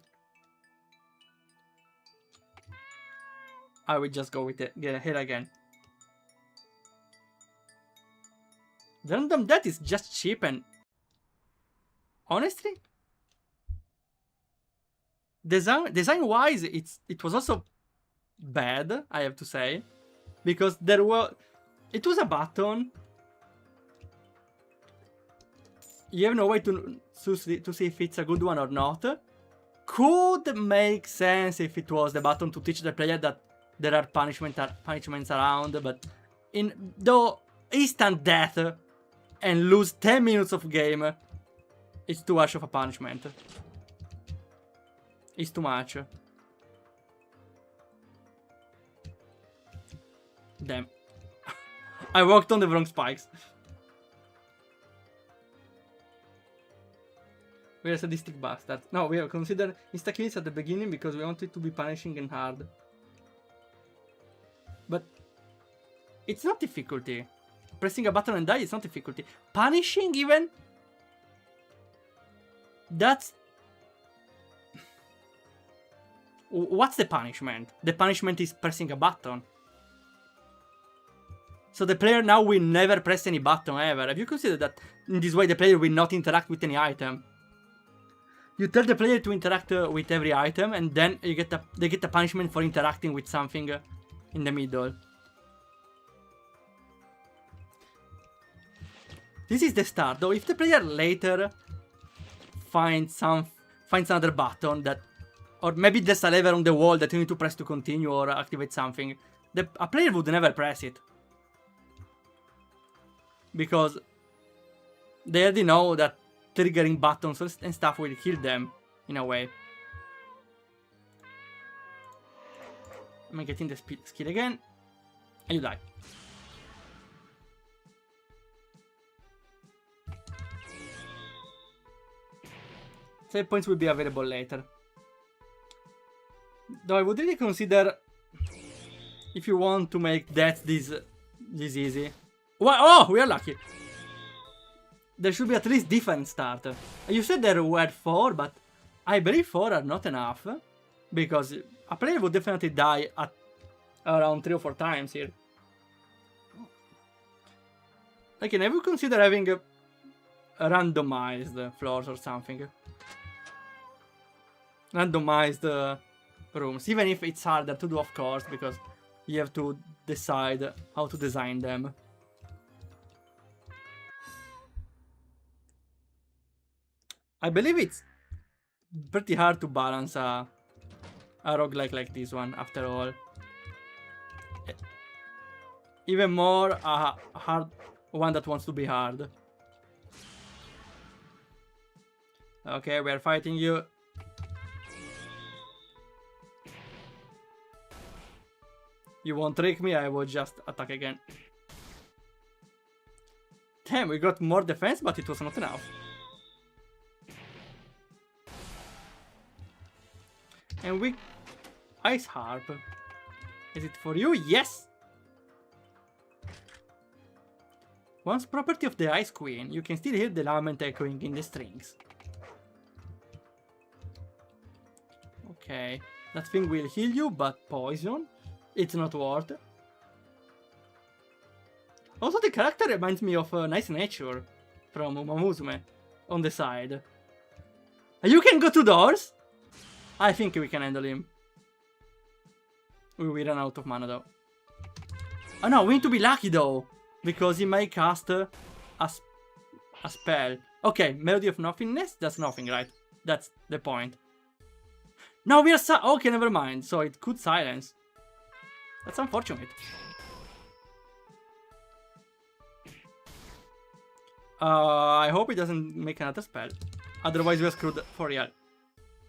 I will just go with it here again. The random death is just cheap and... Honestly? Design-wise, it was also bad, I have to say. Because there were... It was a button. You have no way to see if it's a good one or not. Could make sense if it was the button to teach the player that there are punishments around, but though instant death and lose 10 minutes of game, it's too much of a punishment. It's too much. Damn. I walked on the wrong spikes. We are sadistic bastards. No, we have considered insta-kills at the beginning because we wanted to be punishing and hard. But it's not difficulty. Pressing a button and die is not difficulty. Punishing even? That's... What's the punishment? The punishment is pressing a button. So the player now will never press any button ever. Have you considered that in this way the player will not interact with any item? You tell the player to interact with every item, and then they get a punishment for interacting with something in the middle. This is the start, though. If the player later finds another button that, or maybe there's a lever on the wall that you need to press to continue or activate something, a player would never press it. Because they already know that triggering buttons and stuff will kill them, in a way. I'm getting the skill again. And you die. Save points will be available later. Though I would really consider if you want to make that this easy. Oh, we are lucky. There should be at least different start. You said there were 4, but I believe 4 are not enough. Because a player would definitely die at around 3 or 4 times here. Okay, I would consider having a randomized floors or something. Randomized rooms, even if it's harder to do, of course, because you have to decide how to design them. I believe it's pretty hard to balance a roguelike like this one, after all. Even more a hard one that wants to be hard. Okay, we are fighting you. You won't trick me, I will just attack again. Damn, we got more defense, but it was not enough. And we... Ice Harp. Is it for you? Yes! Once property of the Ice Queen, you can still hear the lament echoing in the strings. Okay, that thing will heal you, but poison? It's not worth. Also, the character reminds me of Nice Nature from Umamusume on the side. You can go 2 doors? I think we can handle him. We ran out of mana though. Oh no, we need to be lucky though, because he may cast a spell. Okay, Melody of Nothingness, that's nothing, right? That's the point. No, we are okay, never mind. So it could silence. That's unfortunate. I hope it doesn't make another spell. Otherwise we're screwed for real.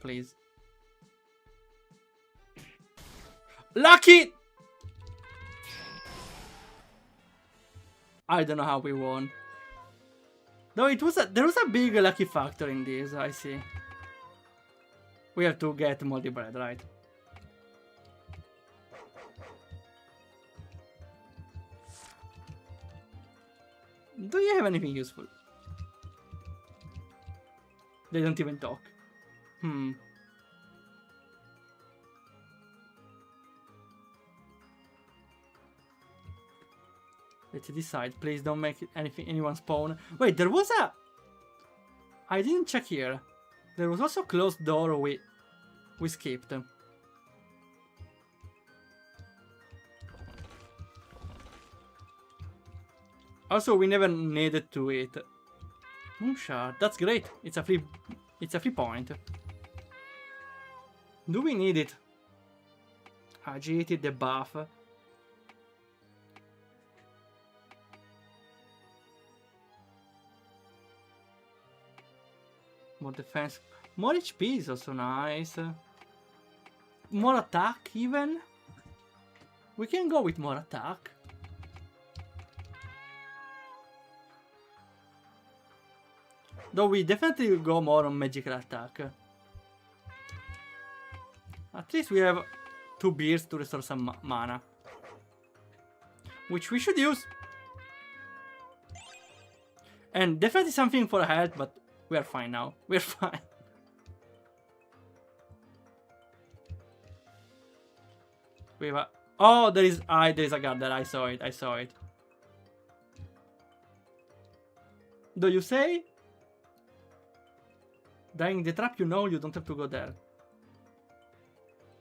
Please. Lucky! I don't know how we won. Though there was a big lucky factor in this, I see. We have to get moldy bread, right? Do you have anything useful? They don't even talk. Let's decide. Please don't make anyone spawn. Wait, there was a... I didn't check here. There was also a closed door we skipped. Also, we never needed to eat. Moonshard, that's great. It's a free point. Do we need it? Agility, the buff. More defense. More HP is also nice. More attack even. We can go with more attack. Though we definitely will go more on magical attack. At least we have 2 beers to restore some mana. Which we should use. And definitely something for health, but we are fine now. We're fine. We have a... Oh, there is a guard there. I saw it. I saw it. Do you say? Dying the trap, you know you don't have to go there.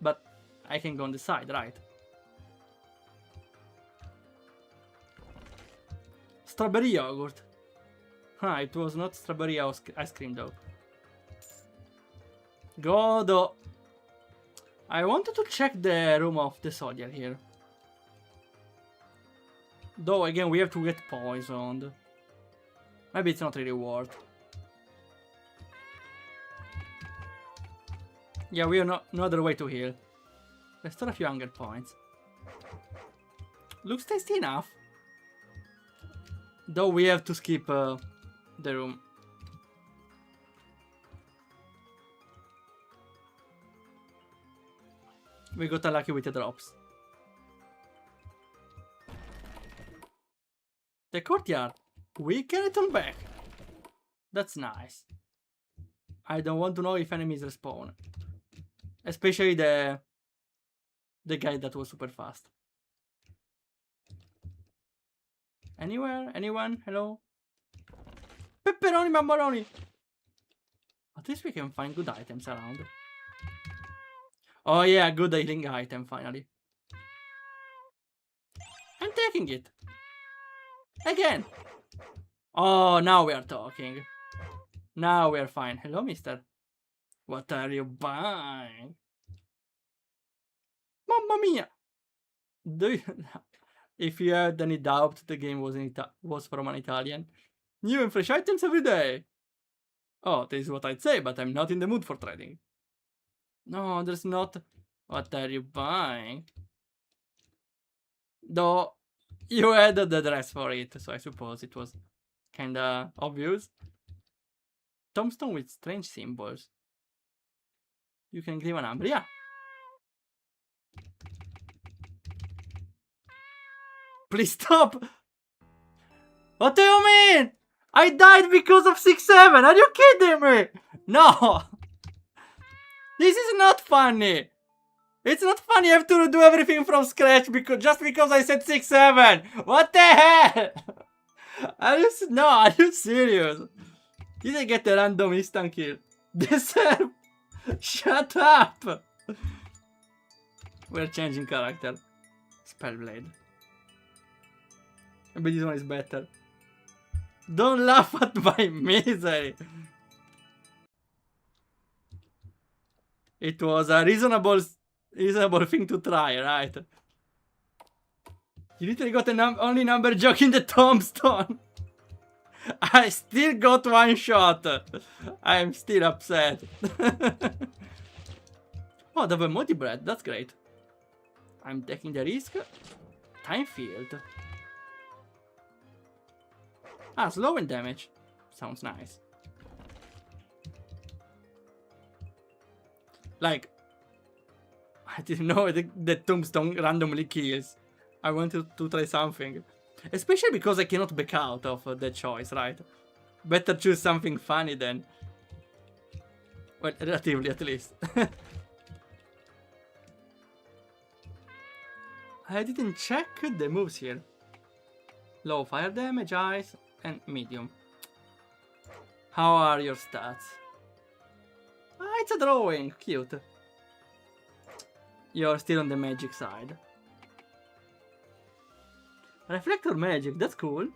But I can go on the side, right? Strawberry yogurt. Huh, it was not strawberry ice cream though. Godo. I wanted to check the room of the soldier here. Though again we have to get poisoned. Maybe it's not really worth. Yeah, we have no other way to heal. Restore a few hunger points. Looks tasty enough. Though we have to skip the room. We got unlucky with the drops. The courtyard. We can return back. That's nice. I don't want to know if enemies respawn. Especially the guy that was super fast. Anywhere? Anyone? Hello? Pepperoni Mambaroni! At least we can find good items around. Oh yeah, good healing item finally. I'm taking it. Again! Oh, now we are talking. Now we are fine. Hello, mister. What are you buying? Mamma mia! Do you... If you had any doubt the game was from an Italian. New and fresh items every day. Oh, this is what I'd say, but I'm not in the mood for trading. No, there's not. What are you buying? Though, you had the dress for it, so I suppose it was kinda obvious. Tombstone with strange symbols. You can give a number, yeah. Please stop! What do you mean? I died because of 6-7, are you kidding me? No! This is not funny! It's not funny I have to do everything from scratch just because I said 6-7! What the hell? Are you serious? Did I get a random instant kill? Deserve! Shut up! We're changing character. Spellblade. Maybe this one is better. Don't laugh at my misery! It was a reasonable thing to try, right? You literally got only number joke in the tombstone. I still got one shot. I'm still upset. Oh, they have a multi-bread. That's great. I'm taking the risk. Time field. Ah, slow and damage. Sounds nice. Like, I didn't know the tombstone randomly kills. I wanted to try something. Especially because I cannot back out of the choice, right? Better choose something funny than... Well, relatively at least. I didn't check the moves here. Low fire damage, ice, and medium. How are your stats? Ah, it's a drawing. Cute. You're still on the magic side. Reflector magic, that's cool.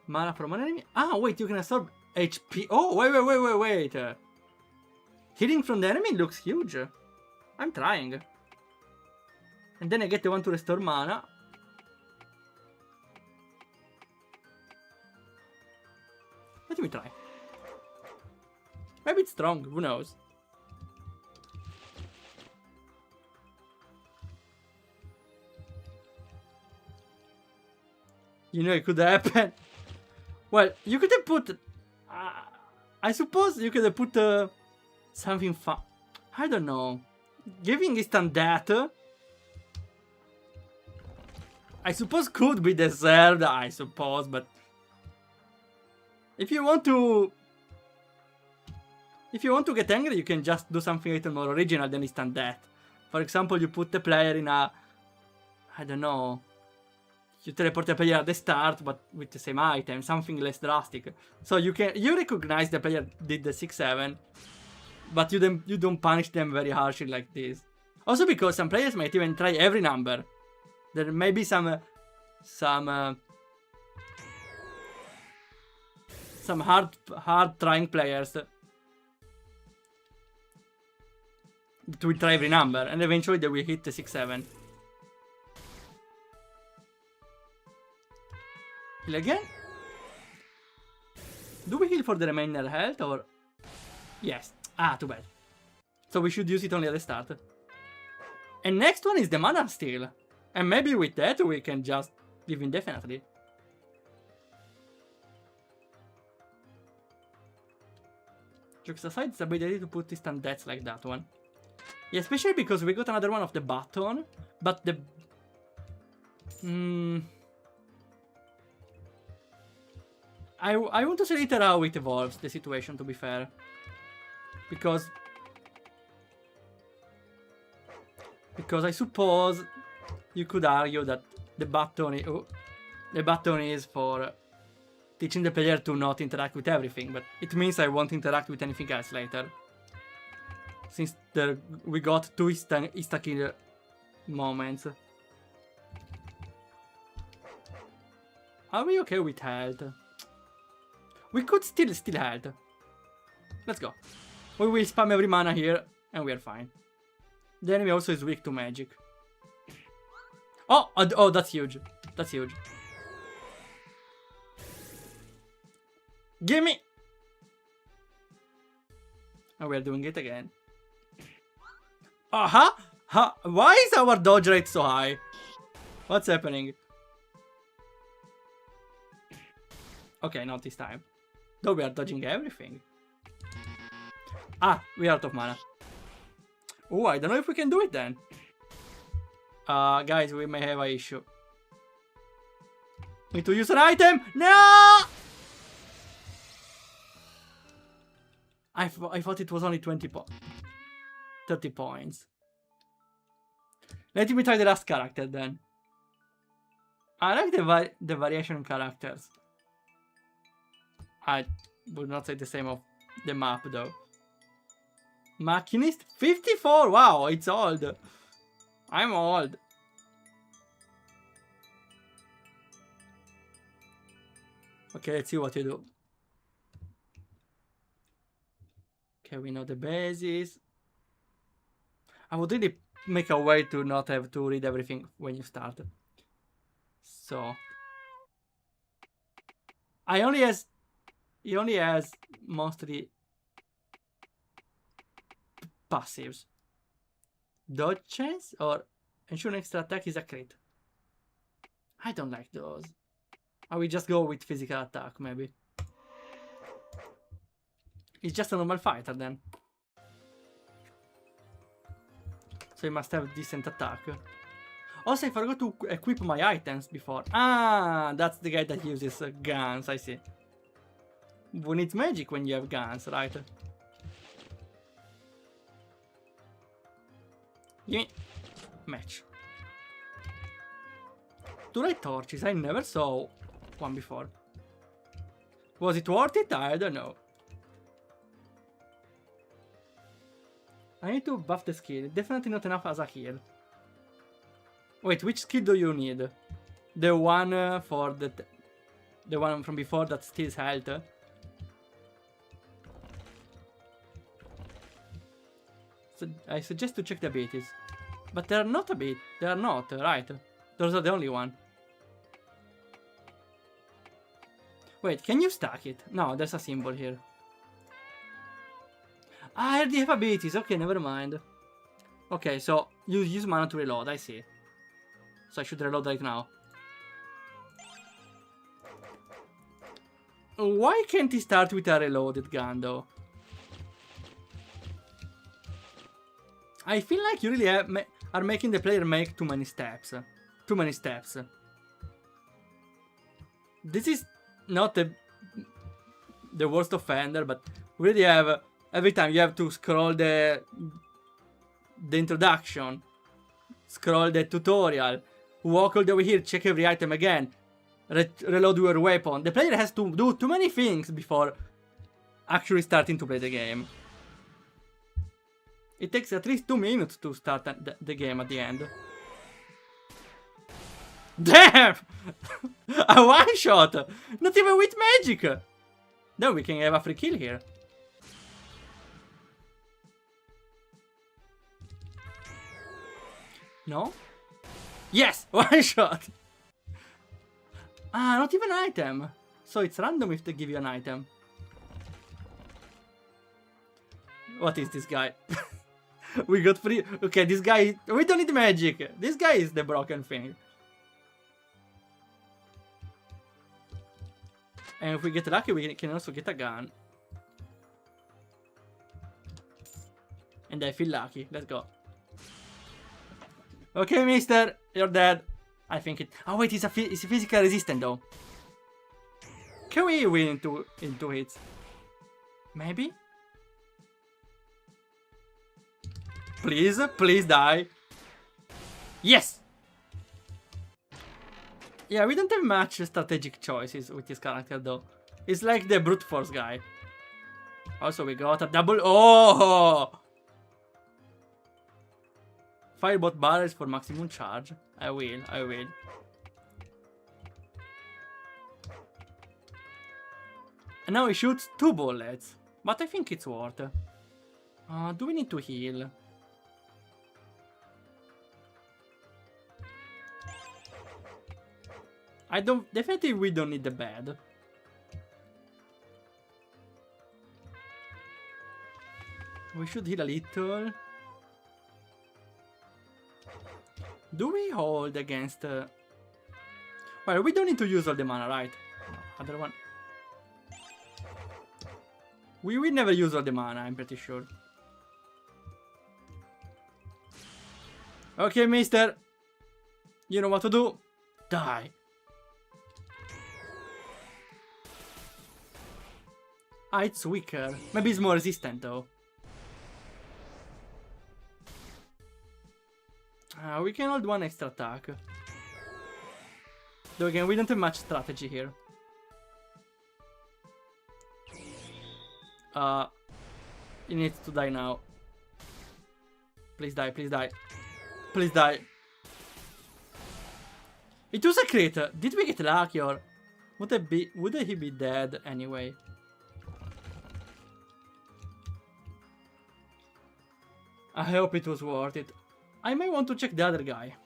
Mana from an enemy. Ah, wait, you can absorb HP. Oh, wait. Healing from the enemy looks huge. I'm trying. And then I get the one to restore mana. Let me try. Maybe it's strong, who knows? You know it could happen. Well, you could have put... I suppose you could have put something fun. I don't know. Giving instant death, I suppose could be deserved, I suppose, but... If you want to get angry, you can just do something a little more original than instant death. For example, you put the player in a... I don't know... You teleport the player at the start, but with the same item, something less drastic. So you recognize the player did the 6-7, but you don't punish them very harshly like this. Also because some players might even try every number. There may be some hard trying players that will try every number, and eventually they will hit the 6-7. Heal again? Do we heal for the remaining health or... Yes. Ah, too bad. So we should use it only at the start. And next one is the mana steal. And maybe with that we can just live indefinitely. Jokes aside, it's a bit idea to put instant deaths like that one. Yeah, especially because we got another one of the button, but the... I want to see later how it evolves, the situation, to be fair. Because I suppose you could argue that the button is for teaching the player to not interact with everything, but it means I won't interact with anything else later. Since we got two insta-kill moments. Are we okay with health? We could still health. Let's go. We will spam every mana here, and we are fine. The enemy also is weak to magic. Oh, that's huge. That's huge. Gimme! And we are doing it again. Why is our dodge rate so high? What's happening? Okay, not this time. Though we are dodging everything. Ah, we are out of mana. Oh, I don't know if we can do it then. Guys, we may have an issue. Need to use an item! No! I thought it was only 30 points. Let me try the last character then. I like the variation characters. I would not say the same of the map though. Machinist 54, wow, it's old. I'm old. Okay, let's see what you do. Okay, we know the bases. I would really make a way to not have to read everything when you start. So he only has mostly passives. Dodge chance or ensure extra attack is a crit. I don't like those. I will just go with physical attack maybe. He's just a normal fighter then. So he must have decent attack. Also, I forgot to equip my items before. Ah, that's the guy that uses guns, I see. Who needs magic when you have guns, right? Gimme. Match. Two light torches, I never saw one before. Was it worth it? I don't know. I need to buff the skill. Definitely not enough as a heal. Wait, which skill do you need? The one for the one from before that steals health. So I suggest to check the abilities. But they are not a bit. They are not, right? Those are the only one. Wait, can you stack it? No, there's a symbol here. Ah, I already have abilities. Okay, never mind. Okay, so you use mana to reload, I see. So I should reload right now. Why can't he start with a reloaded gun, though? I feel like you really are making the player make too many steps. Too many steps. This is not the worst offender, but we really have... Every time you have to scroll the introduction, scroll the tutorial, walk all the way here, check every item again, reload your weapon. The player has to do too many things before actually starting to play the game. It takes at least 2 minutes to start the game at the end. Damn! A one shot! Not even with magic! Then we can have a free kill here. No? Yes! One shot! Ah, not even an item. So it's random if they give you an item. What is this guy? We got free. Okay, this guy. We don't need magic. This guy is the broken thing. And if we get lucky, we can also get a gun. And I feel lucky. Let's go. Okay, mister. You're dead. I think it... Oh, wait. It's physical resistant, though. Can we win in two hits? Maybe? Please. Please die. Yes! Yeah, we don't have much strategic choices with this character, though. It's like the brute force guy. Also, we got a double... Oh! Fire both barrels for maximum charge. I will. And now he shoots 2 bullets. But I think it's worth. Do we need to heal? Definitely we don't need the bed. We should heal a little. Do we hold against... Well, we don't need to use all the mana, right? No, other one. We will never use all the mana, I'm pretty sure. Okay, mister. You know what to do. Die. Ah, it's weaker. Maybe it's more resistant, though. We can hold 1 extra attack. Though again, we don't have much strategy here. He needs to die now. Please die, please die. Please die. It was a crit. Did we get lucky or would he be dead anyway? I hope it was worth it. I may want to check the other guy.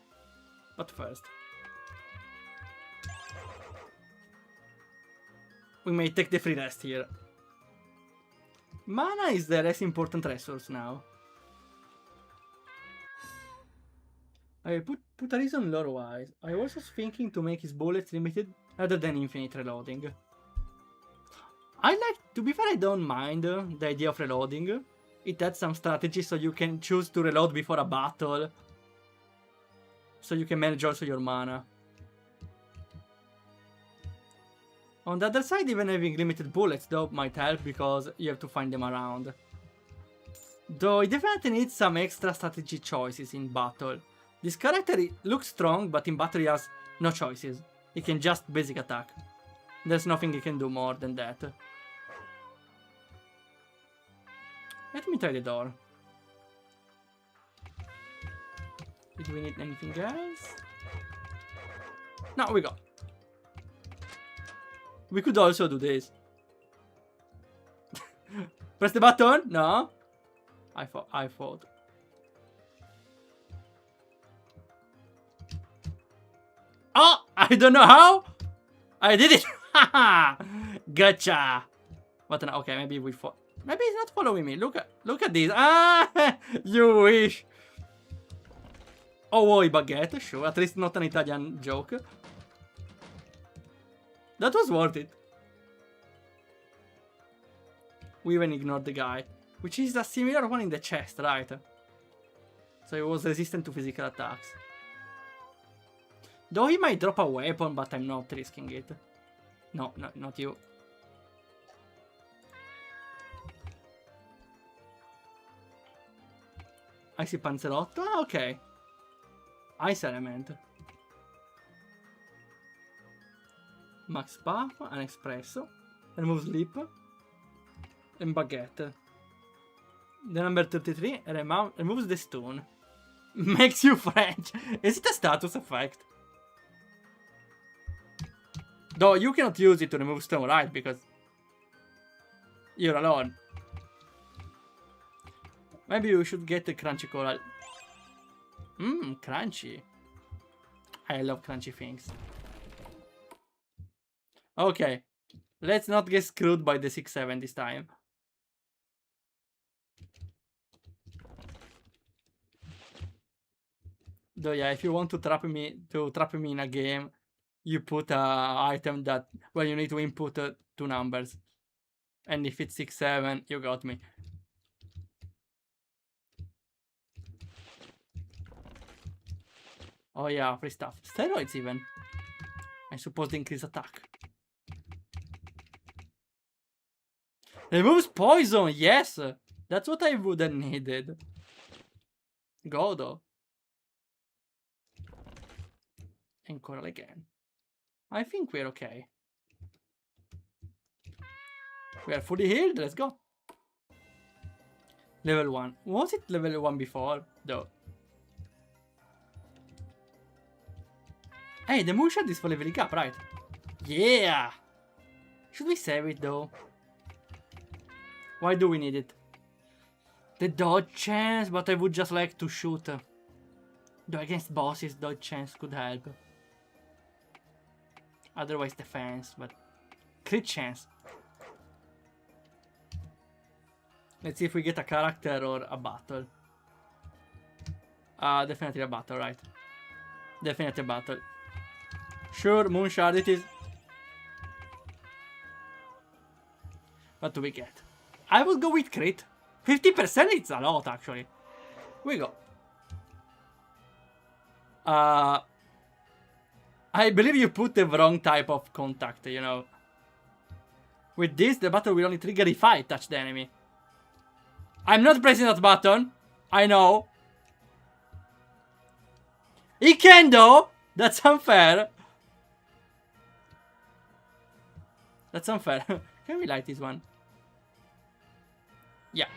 But first. We may take the free rest here. Mana is the less important resource now. I put a reason lore-wise. I was also thinking to make his bullets limited rather than infinite reloading. To be fair, I don't mind the idea of reloading. It adds some strategy so you can choose to reload before a battle. So you can manage also your mana. On the other side, even having limited bullets though might help because you have to find them around. Though it definitely needs some extra strategy choices in battle. This character looks strong, but in battle he has no choices. He can just basic attack. There's nothing he can do more than that. Let me try the door. Did we need anything else? No, we got. We could also do this. Press the button? No? I thought. Oh! I don't know how! I did it! Haha! Gotcha! What an... Okay, maybe we fought. Maybe he's not following me. Look at this. Ah! You wish. Oh, vuoi baguette? Sure. At least not an Italian joke. That was worth it. We even ignored the guy. Which is a similar one in the chest, right? So he was resistant to physical attacks. Though he might drop a weapon, but I'm not risking it. No, not you. Icy Panzerotto? Ah, ok. Ice Element. Max Puff, an Espresso. Remove Sleep. And Baguette. The number 33 removes the stone. Makes you French. Is it a status effect? Though you cannot use it to remove stone, right? Because you're alone. Maybe we should get the crunchy coral. Mmm, crunchy. I love crunchy things. Okay. Let's not get screwed by the 6-7 this time. Though yeah, if you want to trap me in a game, you put a item that you need to input two numbers, and if it's 6, 7, you got me. Oh yeah, free stuff. Steroids even. I suppose they increase attack. Removes poison, yes! That's what I would have needed. Godo. And coral again. I think we're okay. We are fully healed, let's go. Level 1. Was it level 1 before, though? Hey, the moonshot is for leveling up, right? Yeah! Should we save it, though? Why do we need it? The dodge chance, but I would just like to shoot. Though against bosses, dodge chance could help. Otherwise defense, but... Crit chance. Let's see if we get a character or a battle. Definitely a battle, right? Definitely a battle. Sure, moonshard it is. What do we get? I would go with crit. 50% it's a lot, actually. We go. I believe you put the wrong type of contact, you know. With this, the battle will only trigger if I touch the enemy. I'm not pressing that button. I know. He can though. That's unfair. That's unfair. Can we light this one? Yeah.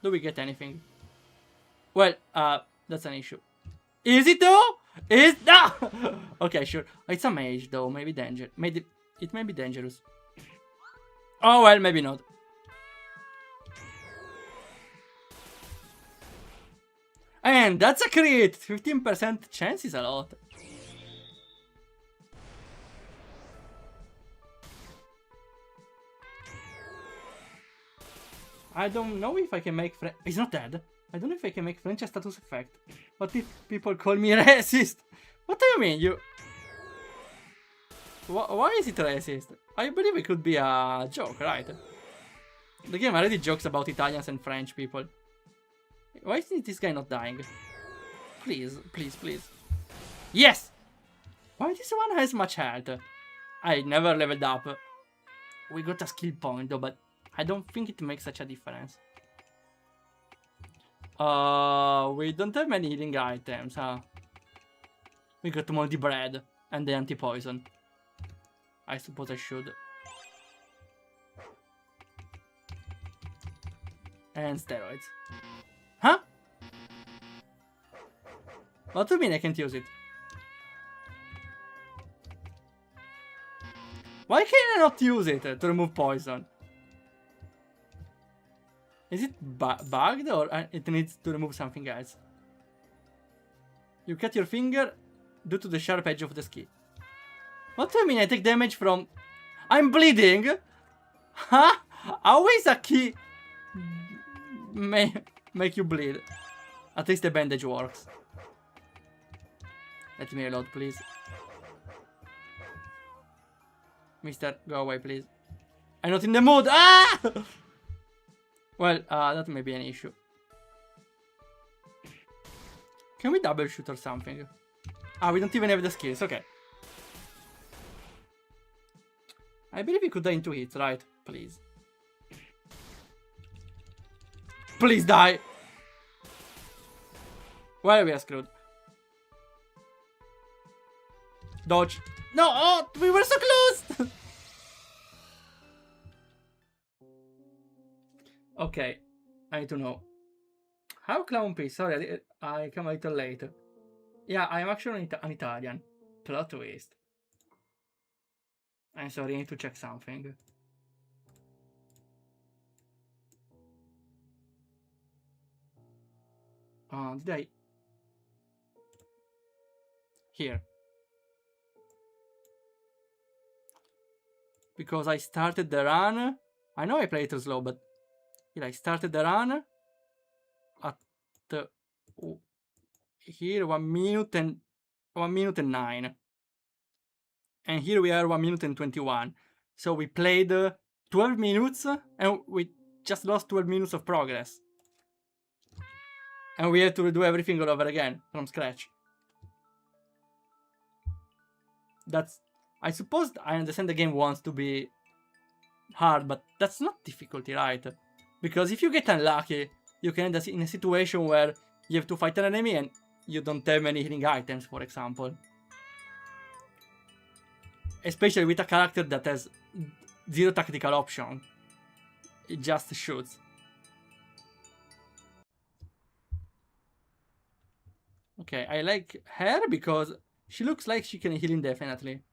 Do we get anything? Well, that's an issue. Is it though? Is no? Okay, sure. It's a mage though. Maybe danger. Maybe it may be dangerous. Oh well, maybe not. And that's a crit! 15% chance is a lot. I don't know if I can make he's not dead. I don't know if I can make French a status effect. What if people call me racist? What do you mean? You... Why is it racist? I believe it could be a joke, right? The game already jokes about Italians and French people. Why is this guy not dying? Please, please, please. Yes! Why this one has much health? I never leveled up. We got a skill point though, but I don't think it makes such a difference. We don't have many healing items, huh? We got moldy bread and the anti-poison. I suppose I should. And steroids. Huh? What do you mean I can't use it? Why can I not use it to remove poison? Is it bugged or it needs to remove something else? You cut your finger due to the sharp edge of the ski. What do you mean I take damage from... I'm bleeding? Huh? How is a key... make you bleed? At least the bandage works. Let me reload, please. Mister, go away, please. I'm not in the mood! Ah! Well, that may be an issue. Can we double shoot or something? Ah, we don't even have the skills, okay. I believe we could die in 2 hits, right? Please. Please die! Well, we are screwed. Dodge. No! Oh! We were so close! Okay. I need to know. How clown piece? Sorry, I come a little late. Yeah, I'm actually an Italian. Plot twist. I'm sorry, I need to check something. Did I... Here. Because I started the run. I know I played it slow, but... Yeah, I started the run at here 1 minute and 1 minute and 9. And here we are 1 minute and 21. So we played 12 minutes and we just lost 12 minutes of progress. And we have to redo everything all over again from scratch. That's... I suppose I understand the game wants to be hard, but that's not difficulty, right? Because if you get unlucky, you can end up in a situation where you have to fight an enemy and you don't have many healing items, for example. Especially with a character that has zero tactical option. It just shoots. Okay, I like her because she looks like she can heal indefinitely.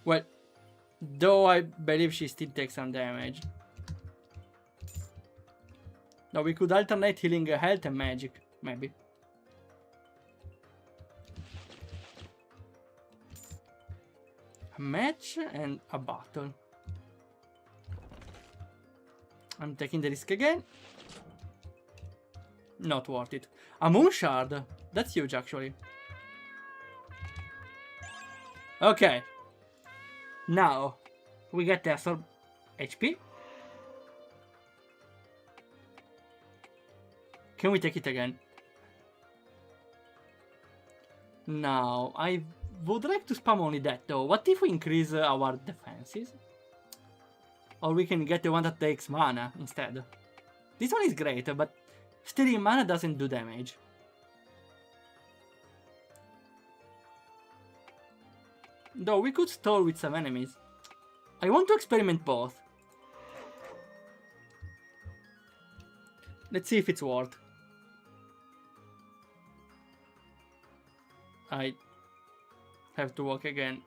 Well, though I believe she still takes some damage. Now we could alternate healing health and magic, maybe. A match and a battle. I'm taking the risk again. Not worth it. A moon shard. That's huge, actually. Okay. Now, we get the absorb HP. Can we take it again? Now, I would like to spam only that though. What if we increase our defenses? Or we can get the one that takes mana instead. This one is great, but stealing mana doesn't do damage. Though we could stall with some enemies. I want to experiment both. Let's see if it's worth. I have to walk again.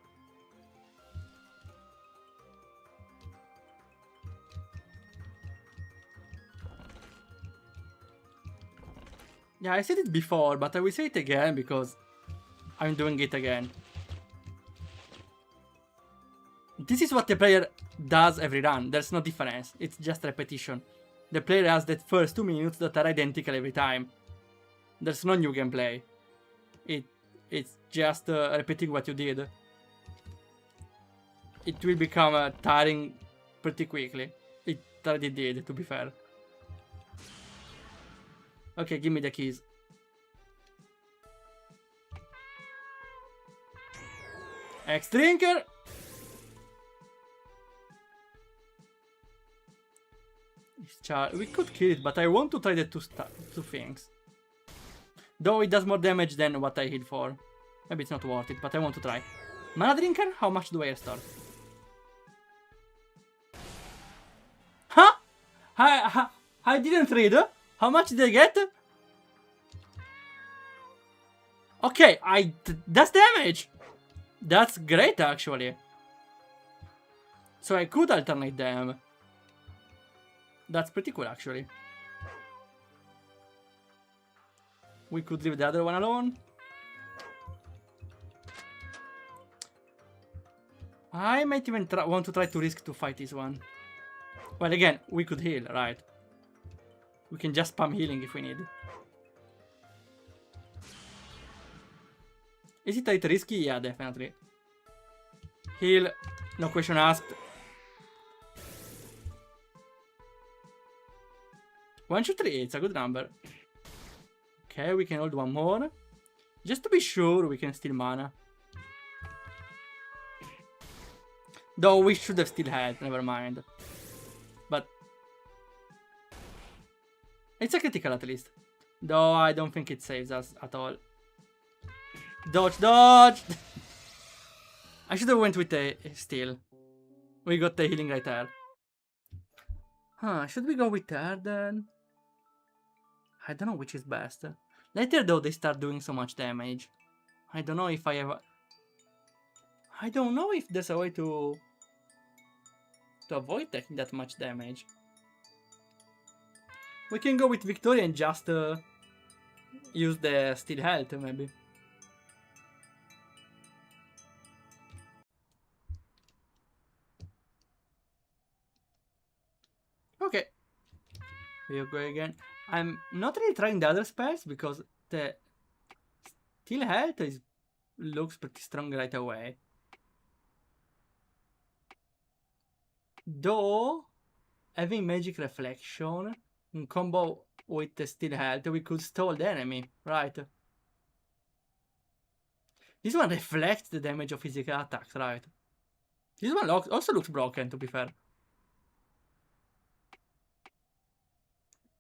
Yeah, I said it before, but I will say it again because I'm doing it again. This is what the player does every run. There's no difference. It's just repetition. The player has the first 2 minutes that are identical every time. There's no new gameplay. It's just repeating what you did. It will become tiring pretty quickly. It already did, to be fair. Okay, give me the keys. X-Drinker! We could kill it, but I want to try the two things. Though it does more damage than what I hit for. Maybe it's not worth it, but I want to try. Mana Drinker? How much do I restore? Huh? I didn't read. How much did I get? Okay, that's damage. That's great, actually. So I could alternate them. That's pretty cool, actually. We could leave the other one alone. I might even want to try to risk to fight this one. Well, again, we could heal, right? We can just spam healing if we need. Is it a bit risky? Yeah, definitely. Heal, no question asked. 1, 2, 3, it's a good number. Okay, we can hold one more. Just to be sure we can steal mana. Though we should have still had, never mind. But it's a critical at least. Though I don't think it saves us at all. Dodge, dodge! I should have went with the steal. We got the healing right there. Huh, should we go with her then? I don't know which is best. Later though they start doing so much damage. I don't know if I have... I don't know if there's a way to avoid taking that much damage. We can go with Victoria and just use the steal health maybe. Okay. Here you go again. I'm not really trying the other spells because the Still health looks pretty strong right away. Though, having magic reflection in combo with the still health, we could stall the enemy, right? This one reflects the damage of physical attacks, right? This one also looks broken, to be fair.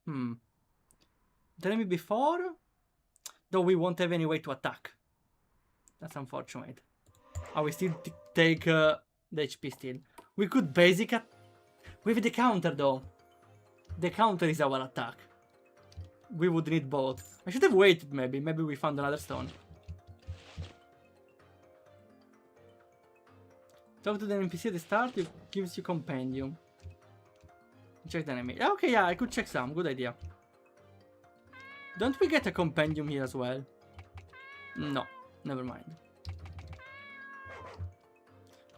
The enemy before? Though we won't have any way to attack. That's unfortunate. Oh, we still take the HP still. We could basic with the counter though. The counter is our attack. We would need both. I should have waited maybe. Maybe we found another stone. Talk to the NPC at the start, it gives you compendium. Check the enemy. Okay, yeah, I could check some. Good idea. Don't we get a compendium here as well? No, never mind.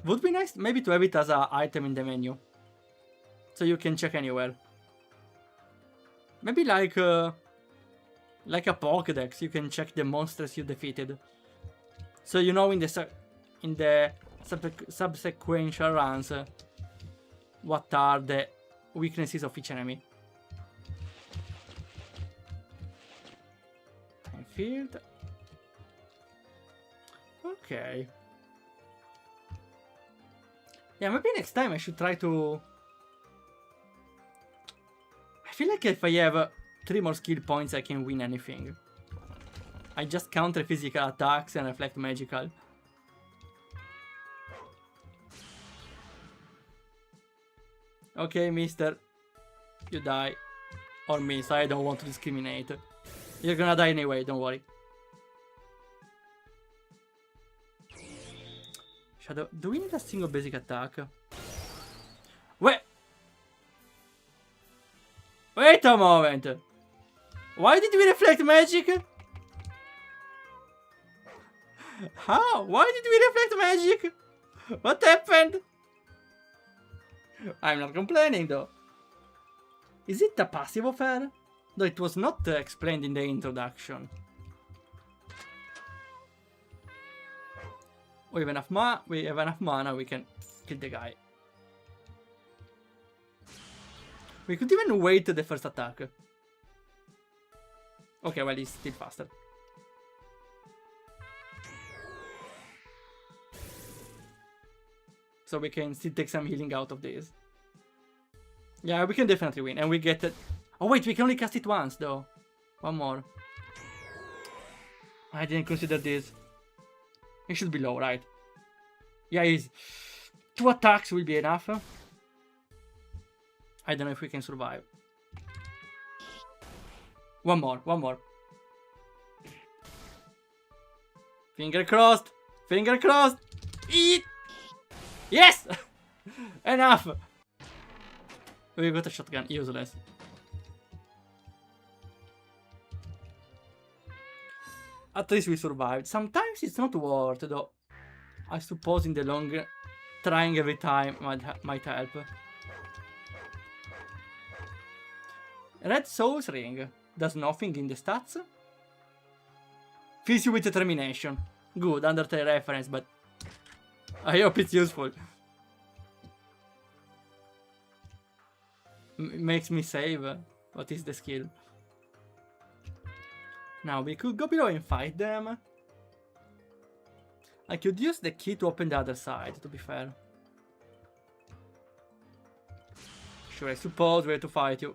Would be nice maybe to have it as an item in the menu. So you can check anywhere. Maybe like a Pokédex, you can check the monsters you defeated. So you know in the subsequential runs what are the weaknesses of each enemy. Field. Okay. Yeah, maybe next time I should try to... I feel like if I have 3 more skill points I can win anything. I just counter physical attacks and reflect magical. Okay, mister. You die. Or me, so I don't want to discriminate. You're gonna die anyway, don't worry. Shadow, do we need a single basic attack? Wait! Wait a moment! Why did we reflect magic? How? Why did we reflect magic? What happened? I'm not complaining though. Is it a passive affair? Though it was not explained in the introduction. We have enough mana, we can kill the guy. We could even wait the first attack. Okay, well, he's still faster. So we can still take some healing out of this. Yeah, we can definitely win. And we get it. Oh wait, we can only cast it once though. One more. I didn't consider this. It should be low, right? Yeah, it is. 2 attacks will be enough. I don't know if we can survive. One more. Finger crossed. Finger crossed. Eat. Yes! Enough! We got a shotgun, useless. At least we survived. Sometimes it's not worth though. I suppose in the long run, trying every time might help. Red Soul's Ring. Does nothing in the stats. Fills you with determination. Good, Undertale reference, but I hope it's useful. Makes me save. What is the skill? Now we could go below and fight them. I could use the key to open the other side, to be fair. Sure, I suppose we have to fight you.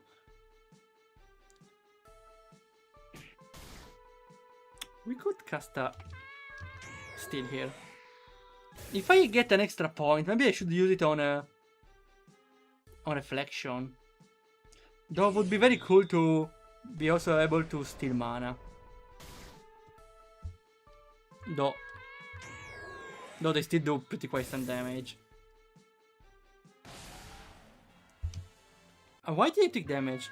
We could cast a steal here. If I get an extra point, maybe I should use it on reflection. Though it would be very cool to be also able to steal mana. Though they still do pretty quite some damage. Why did I take damage?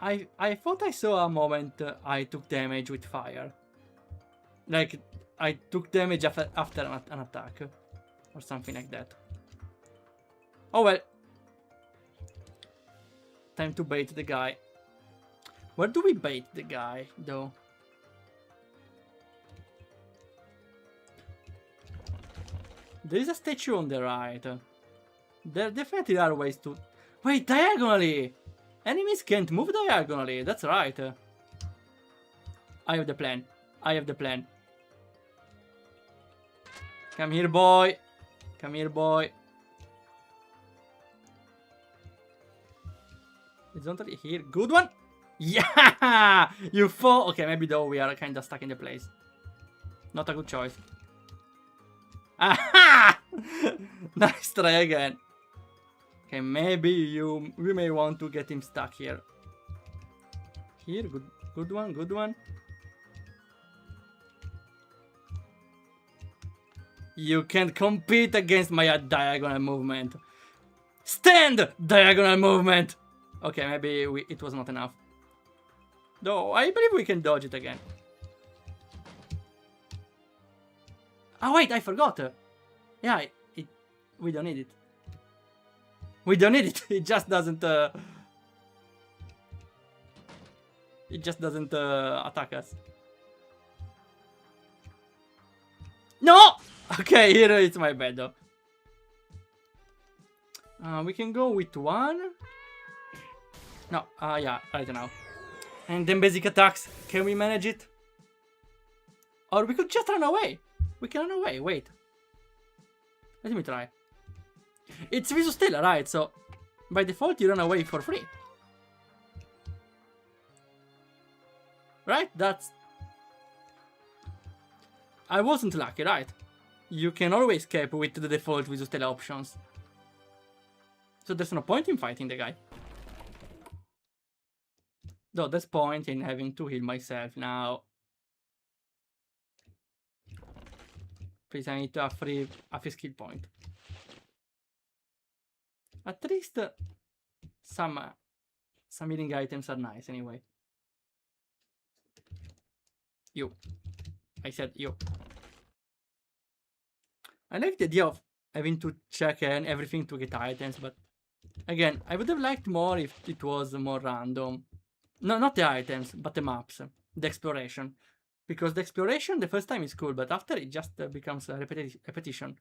I thought I saw a moment I took damage with fire. Like, I took damage after an attack. Or something like that. Oh well. Time to bait the guy. Where do we bait the guy, though? There is a statue on the right. There definitely are ways to... Wait, diagonally! Enemies can't move diagonally, that's right. I have the plan. I have the plan. Come here, boy. Come here, boy. It's not really here. Good one! Yeah! You fall! Okay, maybe though we are kind of stuck in the place. Not a good choice. Aha! Nice try again. Okay, maybe we may want to get him stuck here. Here, good one, good one. You can't compete against my diagonal movement. Stand! Diagonal movement! Okay, maybe it was not enough. Though, I believe we can dodge it again. Oh wait, I forgot. Yeah, we don't need it. We don't need it. It just doesn't. It just doesn't attack us. No. Okay, here it's my bad though. We can go with one. No, yeah, right now. And then basic attacks. Can we manage it? Or we could just run away. We can run away. Wait. Let me try. It's Visu Stella, right? So, by default, you run away for free. Right? That's... I wasn't lucky, right? You can always escape with the default Visu Stella options. So there's no point in fighting the guy. Though there's point in having to heal myself now. Please, I need to have free skill point. At least some healing items are nice anyway. You. I said you. I like the idea of having to check everything to get items, but again, I would have liked more if it was more random. No, not the items, but the maps, the exploration. Because the exploration the first time is cool, but after it just becomes a repetition.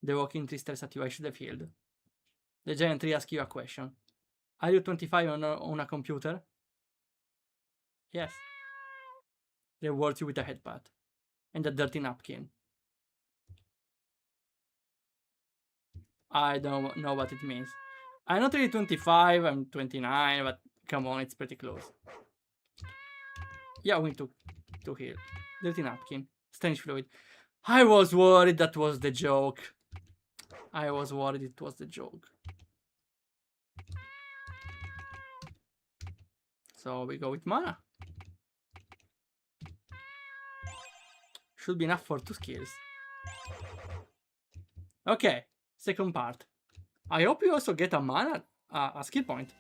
The walking tree stares at you, I should have healed. The giant tree asks you a question. Are you 25 on a computer? Yes. Rewards you with a headbutt. And a dirty napkin. I don't know what it means. I'm not really 25, I'm 29, but come on, it's pretty close. Yeah, we need to heal. Dirty napkin. Strange fluid. I was worried that was the joke. I was worried it was the joke. So we go with mana. Should be enough for 2 skills. Okay, second part. I hope you also get a mana, a skill point.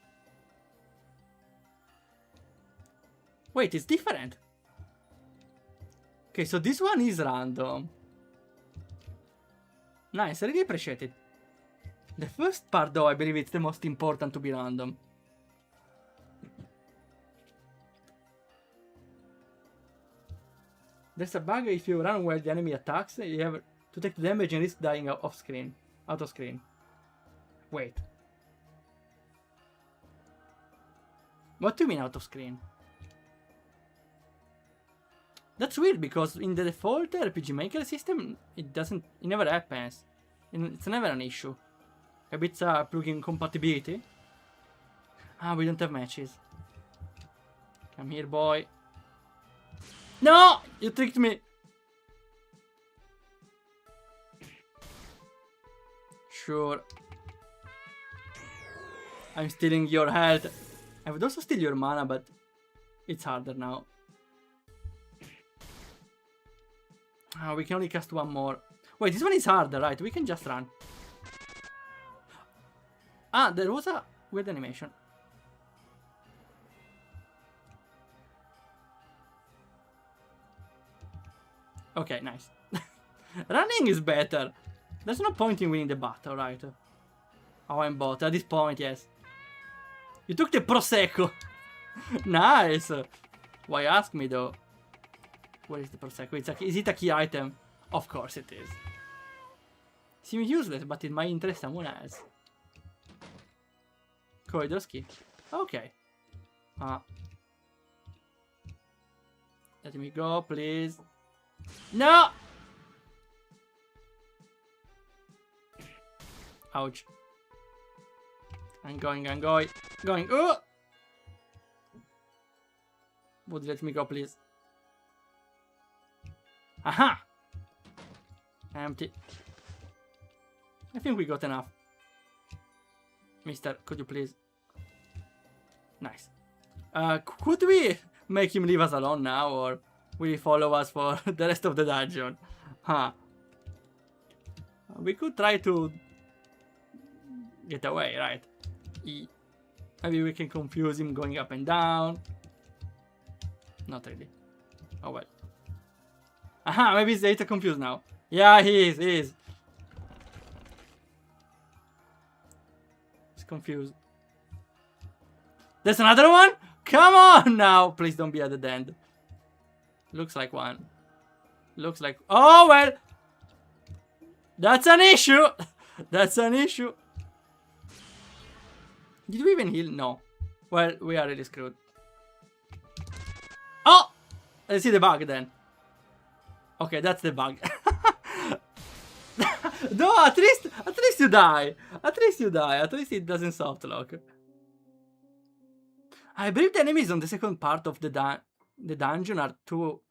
Wait, it's different. Okay, so this one is random. Nice, I really appreciate it. The first part though, I believe it's the most important to be random. There's a bug if you run while the enemy attacks, you have to take the damage and risk dying off screen. Out of screen. Wait. What do you mean out of screen? That's weird because in the default RPG Maker system, it never happens. It's never an issue. Maybe it's a plugin compatibility. Ah, we don't have matches. Come here, boy. No! You tricked me! Sure. I'm stealing your health. I would also steal your mana, but it's harder now. Oh, we can only cast one more. Wait, this one is harder, right? We can just run. Ah, there was a weird animation. Okay, nice. Running is better. There's no point in winning the battle, right? Oh, I'm bot. At this point, yes. You took the Prosecco. Nice. Why ask me though? Where is the Prosecco? Is it a key item? Of course it is. Seems useless, but it might interest someone else. Corridor's key. Okay. Let me go, please. No! Ouch. I'm going. Going. Oh! Would let me go, please. Aha! Empty. I think we got enough. Mister, could you please? Nice. Could we make him leave us alone now, or will he follow us for the rest of the dungeon? Huh. We could try to get away, right? Maybe we can confuse him going up and down. Not really. Oh well. Aha, maybe he's data confused now. Yeah, he is. He's confused. There's another one? Come on now! Please don't be at the end. Looks like one. Looks like... Oh, well! That's an issue! That's an issue. Did we even heal? No. Well, we are really screwed. Oh! Let's see the bug then. Okay, that's the bug. No, at least you die. At least you die. At least it doesn't soft lock. I believe the enemies on the second part of the dungeon are too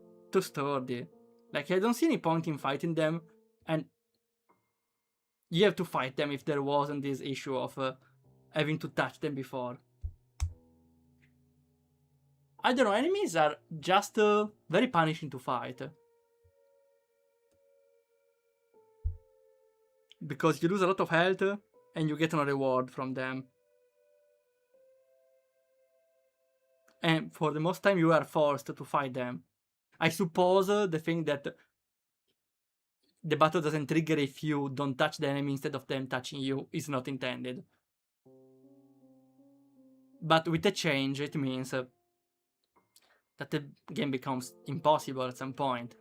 sturdy. Like, I don't see any point in fighting them, and you have to fight them if there wasn't this issue of having to touch them before. I don't know, enemies are just very punishing to fight. Because you lose a lot of health, and you get no reward from them. And for the most time you are forced to fight them. I suppose the thing that the battle doesn't trigger if you don't touch the enemy instead of them touching you is not intended. But with the change, it means that the game becomes impossible at some point.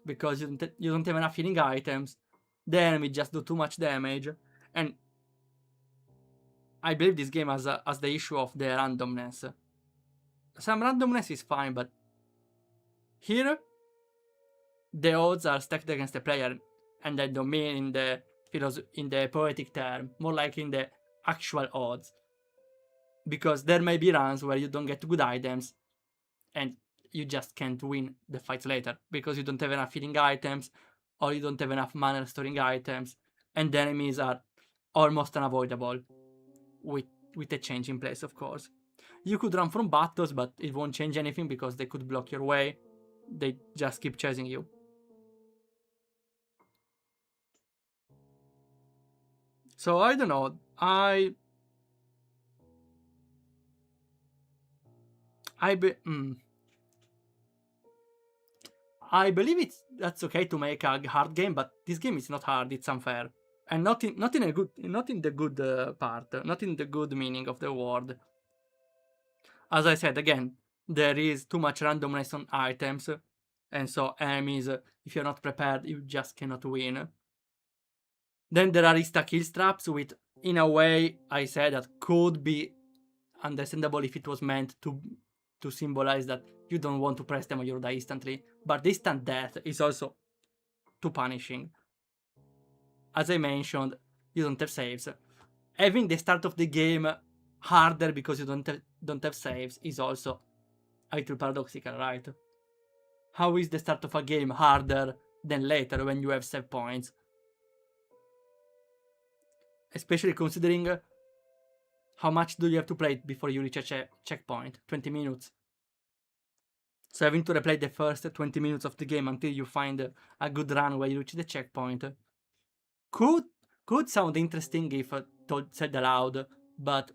Because you don't have enough healing items, the enemy just do too much damage, and I believe this game has the issue of the randomness. Some randomness is fine, but here the odds are stacked against the player, and I don't mean in the poetic term, more like in the actual odds. Because there may be runs where you don't get good items, and you just can't win the fights later, because you don't have enough healing items, or you don't have enough mana restoring items, and the enemies are almost unavoidable with a change in place, of course. You could run from battles, but it won't change anything because they could block your way. They just keep chasing you. So I don't know. I believe that's okay to make a hard game, but this game is not hard. It's unfair, and not in the good part, not in the good meaning of the word. As I said again, there is too much randomness on items, and so enemies, if you're not prepared, you just cannot win. Then there are insta-kill traps, which, in a way, I said that could be understandable if it was meant to symbolize that you don't want to press them or you'll die instantly. But instant death is also too punishing. As I mentioned, you don't have saves. Having the start of the game harder because you don't have saves is also a little paradoxical, right? How is the start of a game harder than later when you have save points? Especially considering how much do you have to play before you reach a checkpoint? 20 minutes. So having to replay the first 20 minutes of the game until you find a good run where you reach the checkpoint could sound interesting if said aloud, but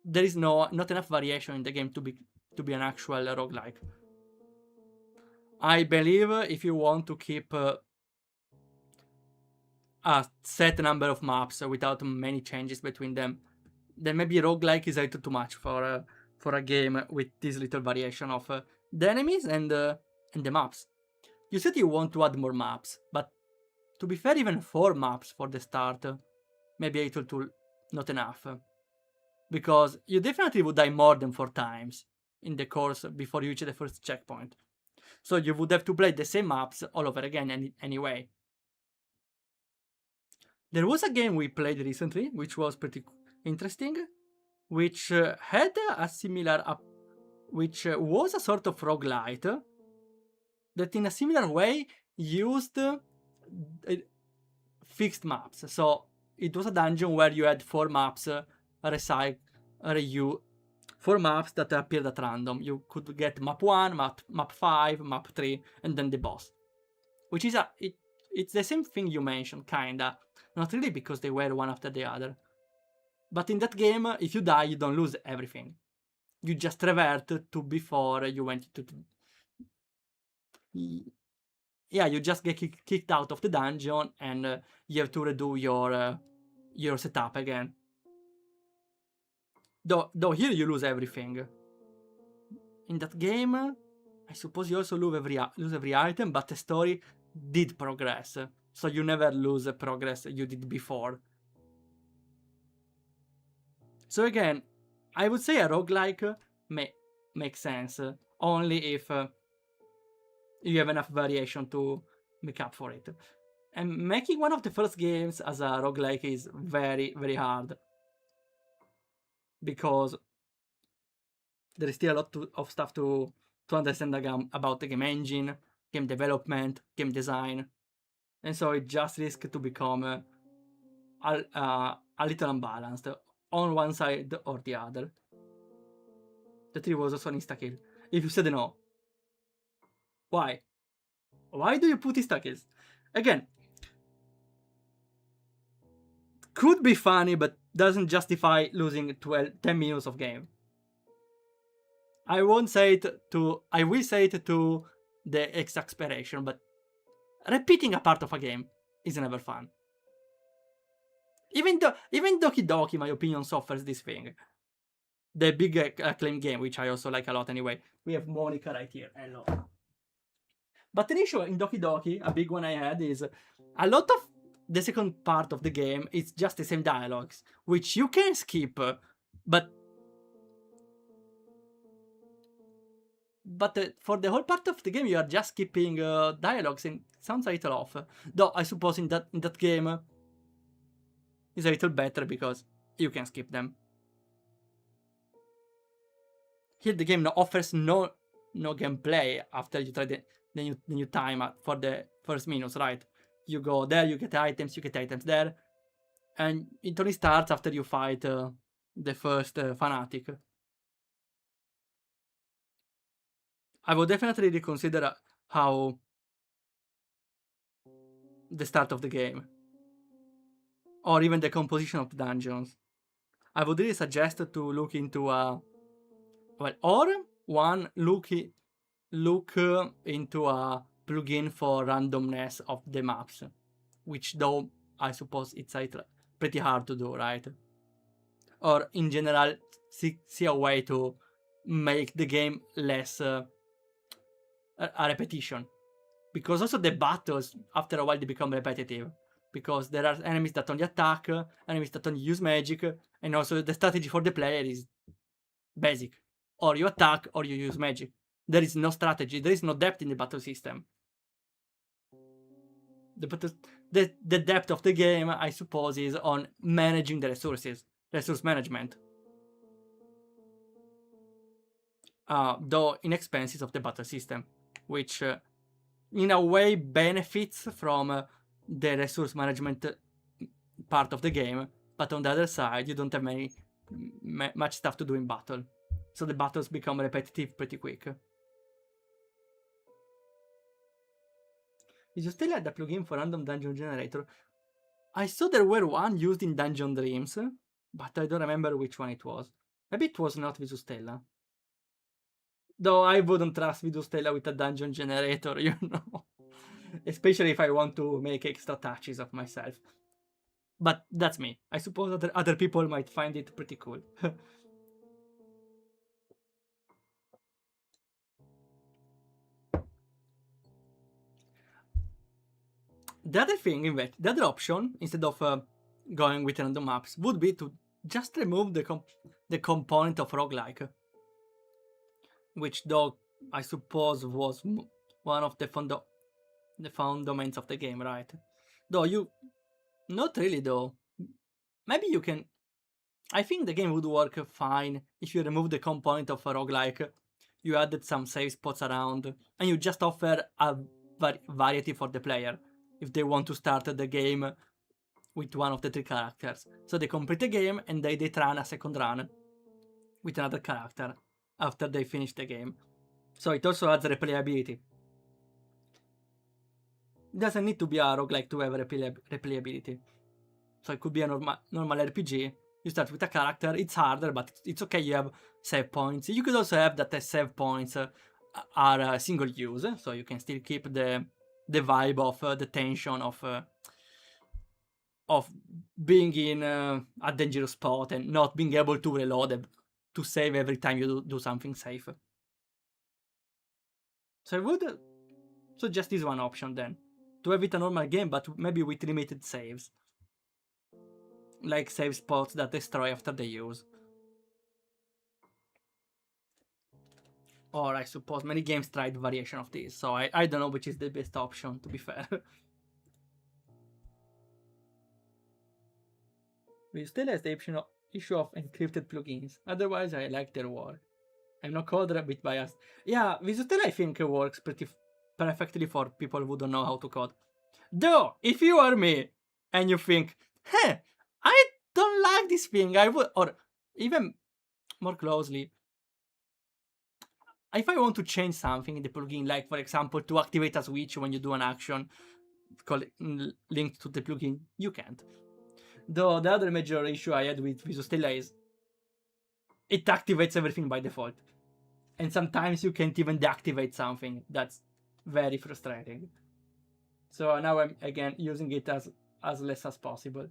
there is not enough variation in the game to be an actual roguelike. I believe if you want to keep a set number of maps without many changes between them, then maybe roguelike is a little too much for a game with this little variation of the enemies and the maps. You said you want to add more maps, but to be fair, even 4 maps for the start, maybe a little too not enough. Because you definitely would die more than 4 times in the course before you reach the first checkpoint. So you would have to play the same maps all over again anyway. There was a game we played recently, which was pretty interesting, which had a similar, which was a sort of roguelite that in a similar way used fixed maps. So it was a dungeon where you had 4 maps reused, 4 maps that appeared at random. You could get map 1, map 5, map 3, and then the boss. Which is it's the same thing you mentioned, kinda. Not really, because they were one after the other. But in that game, if you die, you don't lose everything. You just revert to before you went to... Yeah, you just get kicked out of the dungeon and you have to redo your setup again. Though here you lose everything. In that game, I suppose you also lose every item, but the story did progress. So you never lose the progress you did before. So again, I would say a roguelike makes sense, only if you have enough variation to make up for it. And making one of the first games as a roguelike is very, very hard. Because there is still a lot of stuff to understand about the game engine, game development, game design. And so it just risks to become a little unbalanced on one side or the other. The 3 was also an insta-kill. If you said no, why? Why do you put insta-kills? Again, could be funny, but doesn't justify losing 10 minutes of game. I will say it to the exasperation, but repeating a part of a game is never fun. Even Doki Doki, in my opinion, suffers this thing. The big acclaimed game, which I also like a lot anyway. We have Monica right here. Hello. But an issue in Doki Doki, a big one I had, is a lot of the second part of the game is just the same dialogues, which you can skip, but for the whole part of the game you are just skipping dialogues, and it sounds a little off. Though I suppose in that game is a little better because you can skip them. Here the game offers no gameplay after you try the new time for the first minutes, right? You go there, you get items there, and it only starts after you fight the first fanatic. I would definitely reconsider how the start of the game, or even the composition of the dungeons. I would really suggest to look into look into a plugin for randomness of the maps, which though I suppose it's pretty hard to do, right? Or in general, see a way to make the game less a repetition. Because also the battles, after a while, they become repetitive. Because there are enemies that only attack, enemies that only use magic, and also the strategy for the player is basic. Or you attack, or you use magic. There is no strategy, there is no depth in the battle system. The depth of the game, I suppose, is on managing the resources. Resource management. Though inexpensive of the battle system. Which, in a way, benefits from the resource management part of the game. But on the other side, you don't have much stuff to do in battle. So the battles become repetitive pretty quick. Did you still have the plugin for random dungeon generator? I saw there were one used in Dungeon Dreams, but I don't remember which one it was. Maybe it was not Visustella. Though I wouldn't trust Visustella with a dungeon generator, you know. Especially if I want to make extra touches of myself. But that's me. I suppose other people might find it pretty cool. The other thing, in fact, the other option, instead of going with random maps, would be to just remove the component of roguelike, which though I suppose was one of the fundamentals of the game, right? Though you, not really though. Maybe you can. I think the game would work fine if you remove the component of a roguelike, you added some save spots around, and you just offer a variety for the player if they want to start the game with one of the three characters. So they complete the game and they run a second run with another character after they finish the game. So it also adds replayability. It doesn't need to be a roguelike to have replayability. So it could be a normal RPG. You start with a character, it's harder, but it's okay, you have save points. You could also have that the save points are single use, so you can still keep the vibe of the tension of being in a dangerous spot and not being able to reload to save every time you do something safe. So I would suggest this one option then, to have it a normal game, but maybe with limited saves. Like save spots that destroy after the use. Or I suppose many games tried variation of this, so I don't know which is the best option, to be fair. We still has the issue of encrypted plugins, otherwise I like their work. I'm not coder, a bit biased. Yeah, Visutel I think works pretty perfectly for people who don't know how to code. Though, if you are me, and you think, hey, I don't like this thing, I would, or even more closely, if I want to change something in the plugin, like for example, to activate a switch when you do an action linked to the plugin, you can't. Though the other major issue I had with Visual Stella is it activates everything by default. And sometimes you can't even deactivate something. That's very frustrating. So now I'm again using it as less as possible.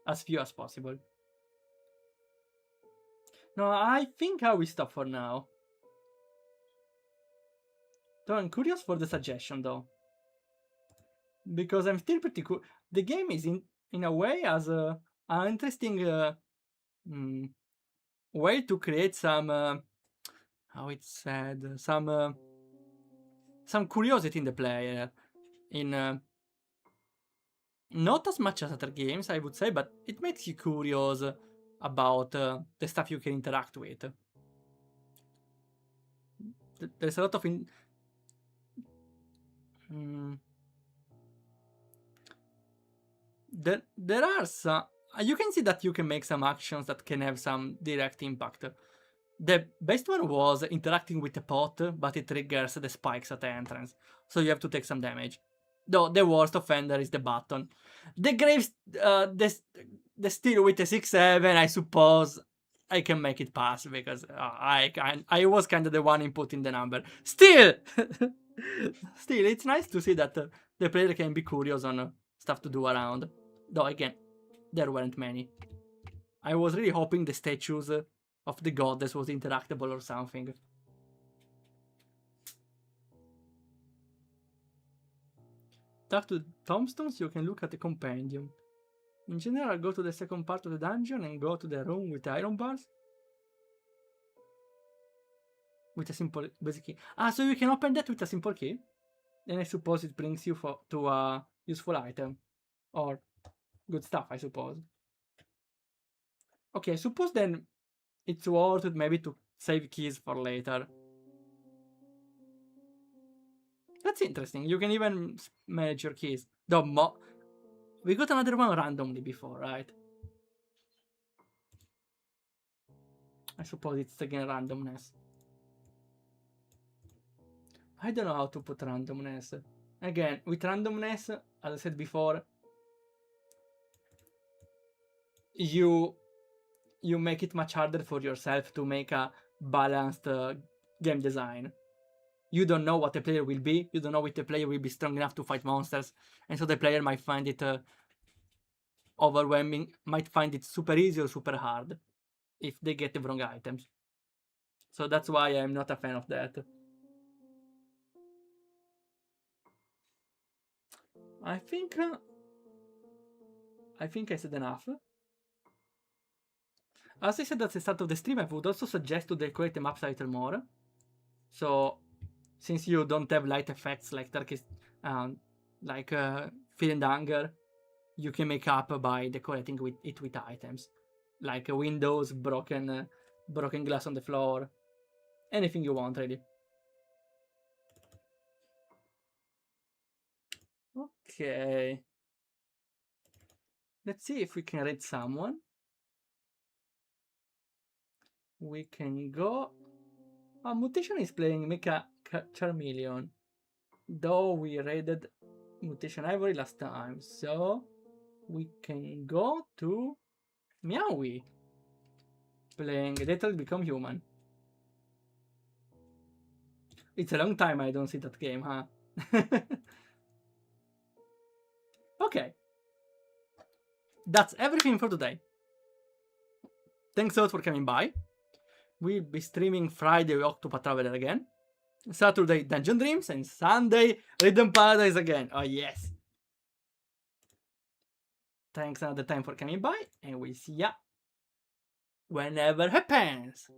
As few as possible. No, I think I will stop for now. Though I'm curious for the suggestion though. Because I'm still pretty cool. The game is in a way as an interesting way to create some how it's said, some curiosity in the player. In not as much as other games, I would say, but it makes you curious about the stuff you can interact with. There's a lot of there are some. You can see that you can make some actions that can have some direct impact. The best one was interacting with the pot, but it triggers the spikes at the entrance, so you have to take some damage. Though the worst offender is the button. The graves, the steel with the 6-7, I suppose I can make it pass because I was kind of the one inputting the number. Still, still, it's nice to see that the player can be curious on stuff to do around. Though again, there weren't many. I was really hoping the statues of the goddess was interactable or something. Talk to tombstones, you can look at the compendium. In general, go to the second part of the dungeon and go to the room with the iron bars. With a simple basic key. Ah, so you can open that with a simple key? Then I suppose it brings you to a useful item. Or good stuff, I suppose. Okay, I suppose then it's worth it maybe to save keys for later. That's interesting. You can even manage your keys. We got another one randomly before, right? I suppose it's again randomness. I don't know how to put randomness. Again, with randomness, as I said before, you make it much harder for yourself to make a balanced game design. You don't know what the player will be. You don't know if the player will be strong enough to fight monsters, and so the player might find it overwhelming might find it super easy or super hard if they get the wrong items. So that's why I'm not a fan of that. I think I said enough. As I said at the start of the stream, I would also suggest to decorate the maps a little more. So, since you don't have light effects like fear and anger, you can make up by decorating it with items, like windows, broken glass on the floor, anything you want, really. Okay. Let's see if we can read someone. We can go. Mutation is playing Mecha Charmeleon, though we raided Mutation Ivory last time, so we can go to Meowie playing Detroit Become Human. It's a long time I don't see that game, huh? Okay. That's everything for today. Thanks a lot for coming by. We'll be streaming Friday Octopath Traveler again, Saturday Dungeon Dreams, and Sunday Rhythm Paradise again. Oh yes. Thanks another time for coming by, and we'll see ya whenever happens.